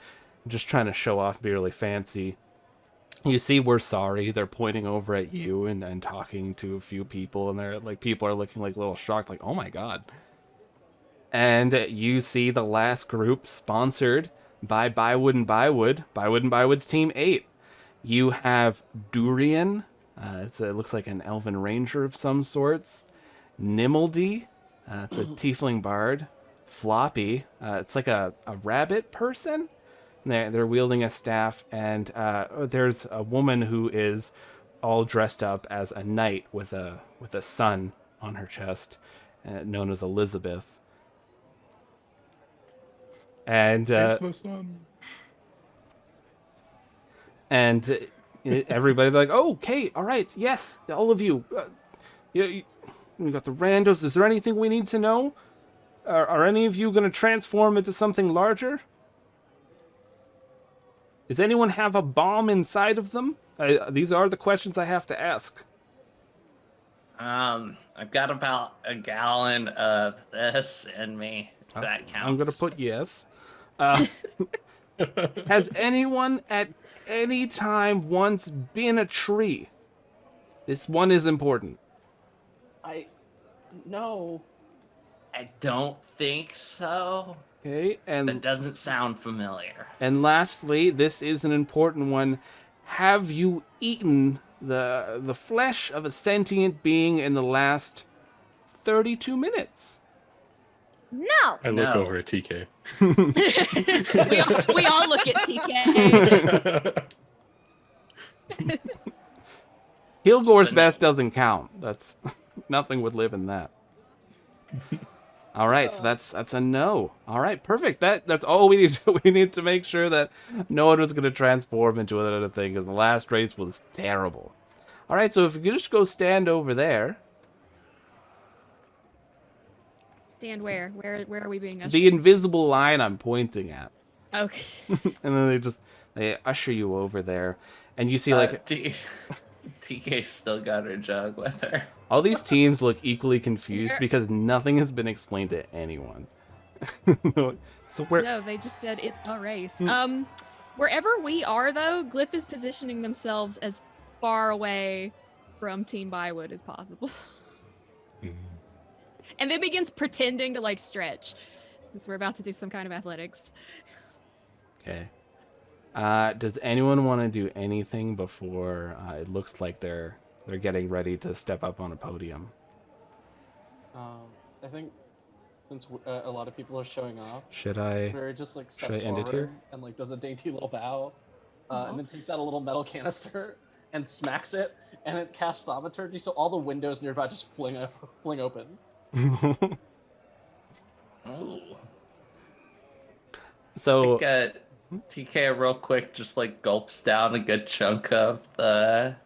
just trying to show off, be really fancy. You see, we're sorry. They're pointing over at you and talking to a few people, and they're like, people are looking like a little shocked, like, oh my god. And you see the last group sponsored by Bywood and Bywood. Bywood and Bywood's Team 8. You have Durian. It looks like an elven ranger of some sorts. Nimmeldy. It's a tiefling bard. Floppy. It's like a rabbit person. They're wielding a staff, and there's a woman who is all dressed up as a knight with a sun on her chest, known as Elizabeth. And everybody, they're like, oh, okay, all right, yes, all of you. We got the randos. Is there anything we need to know? Are any of you going to transform into something larger? Does anyone have a bomb inside of them? These are the questions I have to ask. I've got about a gallon of this in me. If that counts. I'm going to put yes. Has anyone at any time once been a tree? This one is important. No. I don't think so. Okay, and That doesn't sound familiar. lastly, this is an important one. Have you eaten the flesh of a sentient being in the last 32 minutes. No. I look No. over at TK. we all look at TK. Kilgore's best doesn't count. That's nothing would live in that. All right, so that's a no. All right, perfect. That's all we need to we need to make sure that no one was going to transform into another thing because the last race was terrible. All right, so if you could just go stand over there. Stand where? Where are we being ushered? The invisible line I'm pointing at. Okay. And then they usher you over there, and you see TK still got her jug with her. all these teams look equally confused because nothing has been explained to anyone. So No, they just said it's a race. Wherever we are though, Glyph is positioning themselves as far away from Team Bywood as possible. And then begins pretending to like stretch. Since we're about to do some kind of athletics. Okay. Does anyone want to do anything before it looks like they're getting ready to step up on a podium? I think since a lot of people are showing off, Should I? Barry just like Should steps I end it forward here? and like does a dainty little bow, and then takes out a little metal canister and smacks it, and it casts thaumaturgy, so all the windows nearby just fling open. Oh. So TK real quick just like gulps down a good chunk of the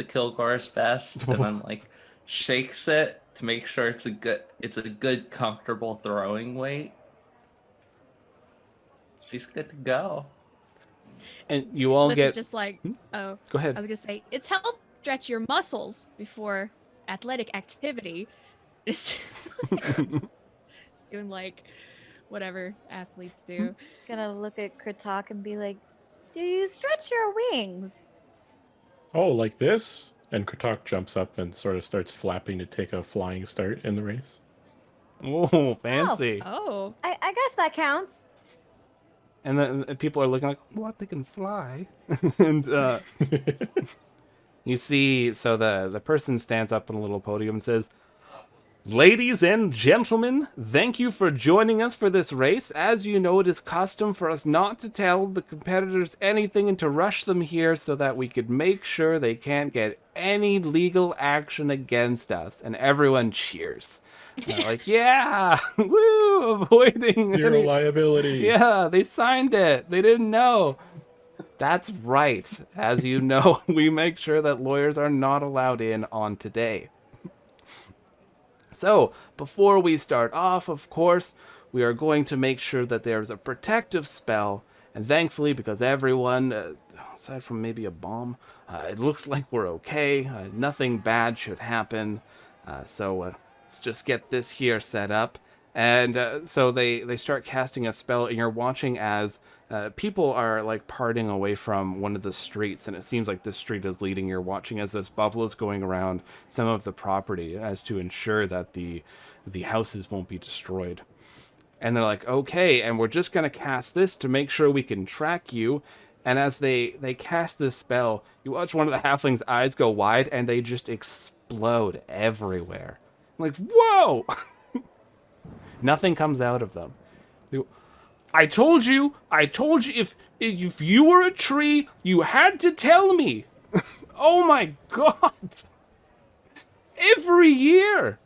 Kilgore's best and then like shakes it to make sure it's a good comfortable throwing weight. She's good to go. and you all Glyph get is just like, oh, go I ahead. was gonna say it's help stretch your muscles before athletic activity. It's just doing like whatever athletes do. Gonna look at Kritok and be like, "Do you stretch your wings?" Oh, like this? And Kratok jumps up and sort of starts flapping to take a flying start in the race. Oh, fancy. Oh, I guess that counts. And then people are looking like, what? They can fly. And you see, so the person stands up on a little podium and says, "Ladies and gentlemen, thank you for joining us for this race. As you know, it is custom for us not to tell the competitors anything and to rush them here so that we could make sure they can't get any legal action against us." And everyone cheers. They're like, yeah, woo, avoiding Zero any... liability. Yeah, they signed it. They didn't know. That's right. As you know, we make sure that lawyers are not allowed in on today. So, before we start off, of course, we are going to make sure that there's a protective spell. And thankfully, because everyone, aside from maybe a bomb, it looks like we're okay. Nothing bad should happen. So let's just get this here set up. And so they start casting a spell, and you're watching as people are like parting away from one of the streets, and it seems like this street is leading. You're watching as this bubble is going around some of the property as to ensure that the houses won't be destroyed. And they're like, okay, and we're just going to cast this to make sure we can track you. And as they cast this spell, you watch one of the halflings' eyes go wide, and they just explode everywhere. Like, whoa! Nothing comes out of them. I told you, if you were a tree, you had to tell me. Oh my god. Every year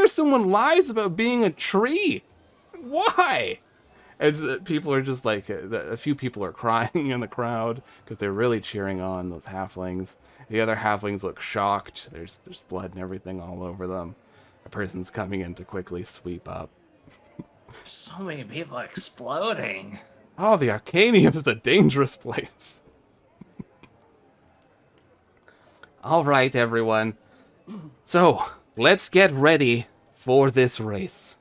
someone lies about being a tree. Why? As people are just like, a few people are crying in the crowd because they're really cheering on those halflings. The other halflings look shocked. There's blood and everything all over them. A person's coming in to quickly sweep up. So many people exploding. Oh, the Arcanium is a dangerous place. All right, everyone. So, let's get ready for this race.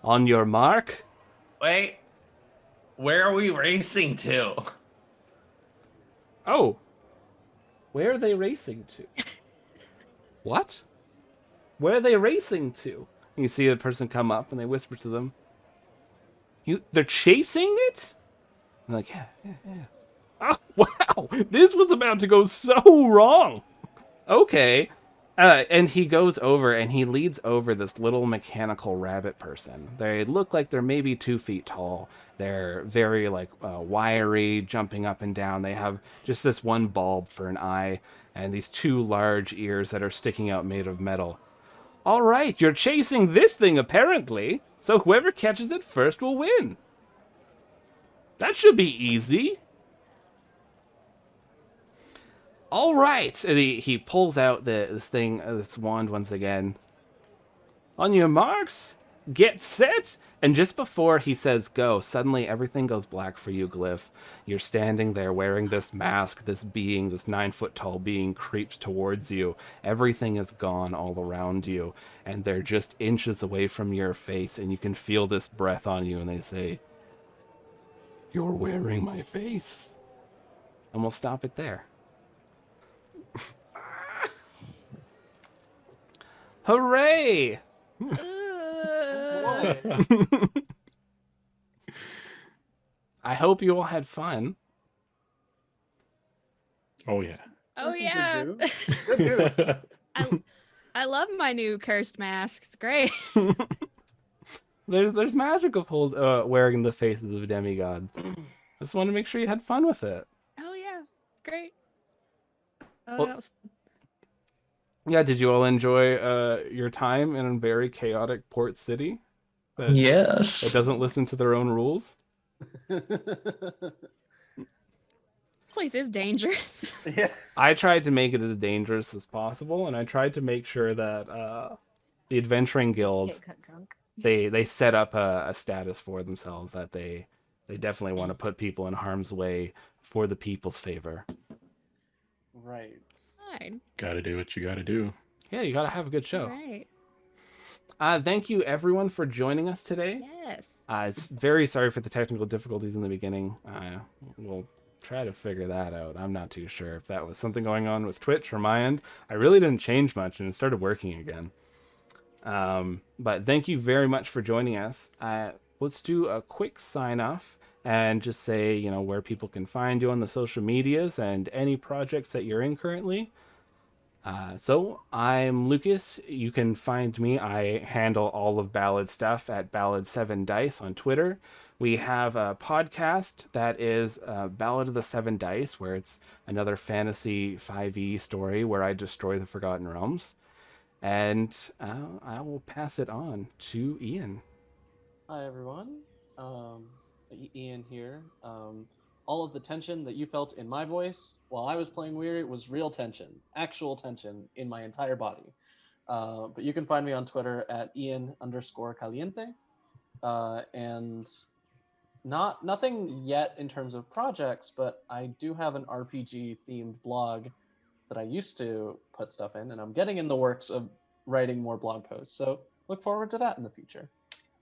On your mark. Wait, where are we racing to? Oh. Where are they racing to? What? Where are they racing to? And you see the person come up and they whisper to them. They're chasing it? And they're like, yeah. Oh, wow. This was about to go so wrong. Okay. And he goes over and he leads over this little mechanical rabbit person. They look like they're maybe 2 feet tall. They're very like wiry, jumping up and down. They have just this one bulb for an eye and these 2 large ears that are sticking out made of metal. All right, you're chasing this thing apparently. So whoever catches it first will win. That should be easy. All right, and he pulls out this wand once again. On your marks, get set, and just before he says go, suddenly everything goes black for you, Glyph. You're standing there wearing this mask. This 9-foot tall being creeps towards you. Everything is gone all around you, and they're just inches away from your face, and you can feel this breath on you. And they say, "You're wearing my face," and we'll stop it there. Hooray! Boy. I hope you all had fun. Oh yeah. Oh That's some yeah. good news. Good news. I love my new cursed mask. It's great. There's magic of wearing the faces of demigods. Just want to make sure you had fun with it. Oh yeah, great. Oh, Well, that was yeah, did you all enjoy your time in a very chaotic port city that Yes. doesn't listen to their own rules? place is dangerous. Yeah. I tried to make it as dangerous as possible, and I tried to make sure that the Adventuring Guild Get drunk. they set up a status for themselves that they definitely want to put people in harm's way for the people's favor. Right. Fine. Gotta do what you gotta do. Yeah, you gotta have a good show. Right. Thank you everyone for joining us today. Yes. It's very sorry for the technical difficulties in the beginning. We'll try to figure that out. I'm not too sure if that was something going on with Twitch or my end. I really didn't change much and it started working again. But thank you very much for joining us. Let's do a quick sign off and just say, you know, where people can find you on the social medias and any projects that you're in currently. So I'm Lucas. You can find me. I handle all of Ballad stuff at Ballad7Dice on Twitter. We have a podcast that is Ballad of the Seven Dice, where it's another fantasy 5e story where I destroy the Forgotten Realms. And I will pass it on to Ian. Hi everyone. Ian here. All of the tension that you felt in my voice while I was playing Weary was real tension, actual tension in my entire body. But you can find me on Twitter at Ian_Caliente. And nothing yet in terms of projects, but I do have an RPG themed blog that I used to put stuff in, and I'm getting in the works of writing more blog posts. So look forward to that in the future.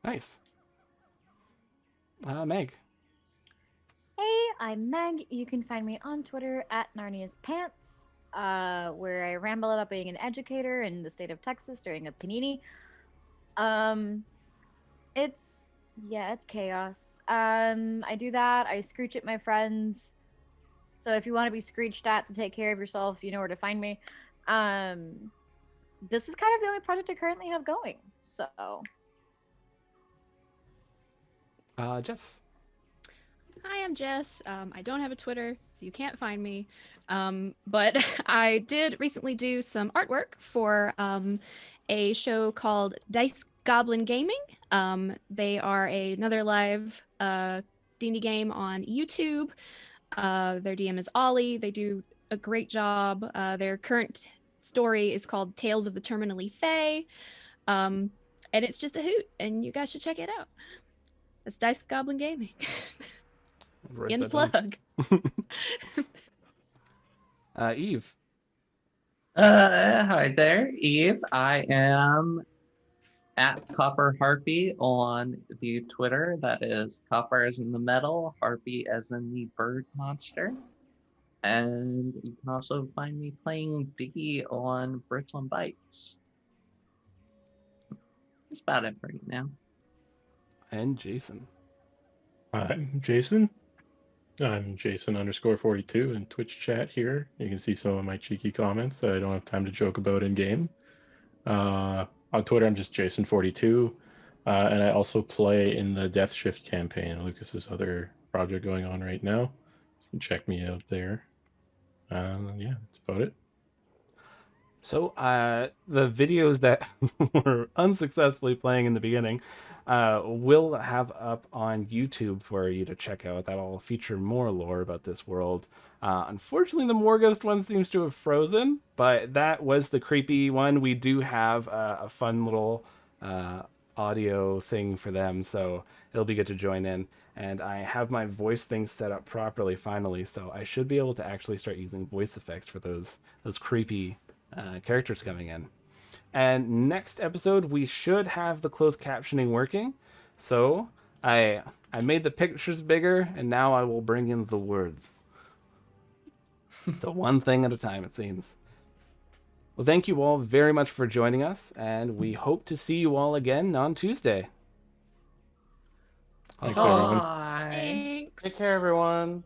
Nice. Meg. Hey, I'm Meg. You can find me on Twitter at Narnia's Pants, where I ramble about being an educator in the state of Texas during a panini. It's chaos. I do that. I screech at my friends. So if you want to be screeched at to take care of yourself, you know where to find me. This is kind of the only project I currently have going. So. Jess. Hi, I'm Jess. I don't have a Twitter, so you can't find me. But I did recently do some artwork for a show called Dice Goblin Gaming. They are another live D&D game on YouTube. Their DM is Ollie. They do a great job. Their current story is called Tales of the Terminally Fae. And it's just a hoot, and you guys should check it out. It's Dice Goblin Gaming. In the plug. Eve. Hi there, Eve. I am at Copper Harpy on the Twitter. That is Copper as in the metal, Harpy as in the bird monster. And you can also find me playing D on Brits on Bites. That's about it for you now. And Jason. I'm Jason. I'm Jason_42 in Twitch chat here. You can see some of my cheeky comments that I don't have time to joke about in game. On Twitter, I'm just Jason42. And I also play in the Death Shift campaign, Lucas's other project going on right now. So you can check me out there. Yeah, that's about it. So the videos that were unsuccessfully playing in the beginning will have up on YouTube for you to check out. That'll feature more lore about this world. Unfortunately, the Morghast one seems to have frozen, but that was the creepy one. We do have a fun little audio thing for them, so it'll be good to join in. And I have my voice thing set up properly finally, so I should be able to actually start using voice effects for those creepy characters coming in. And next episode, we should have the closed captioning working. So I made the pictures bigger, and now I will bring in the words. So one thing at a time, it seems. Well, thank you all very much for joining us, and we hope to see you all again on Tuesday. Thanks, everyone. Bye. Thanks. Take care, everyone.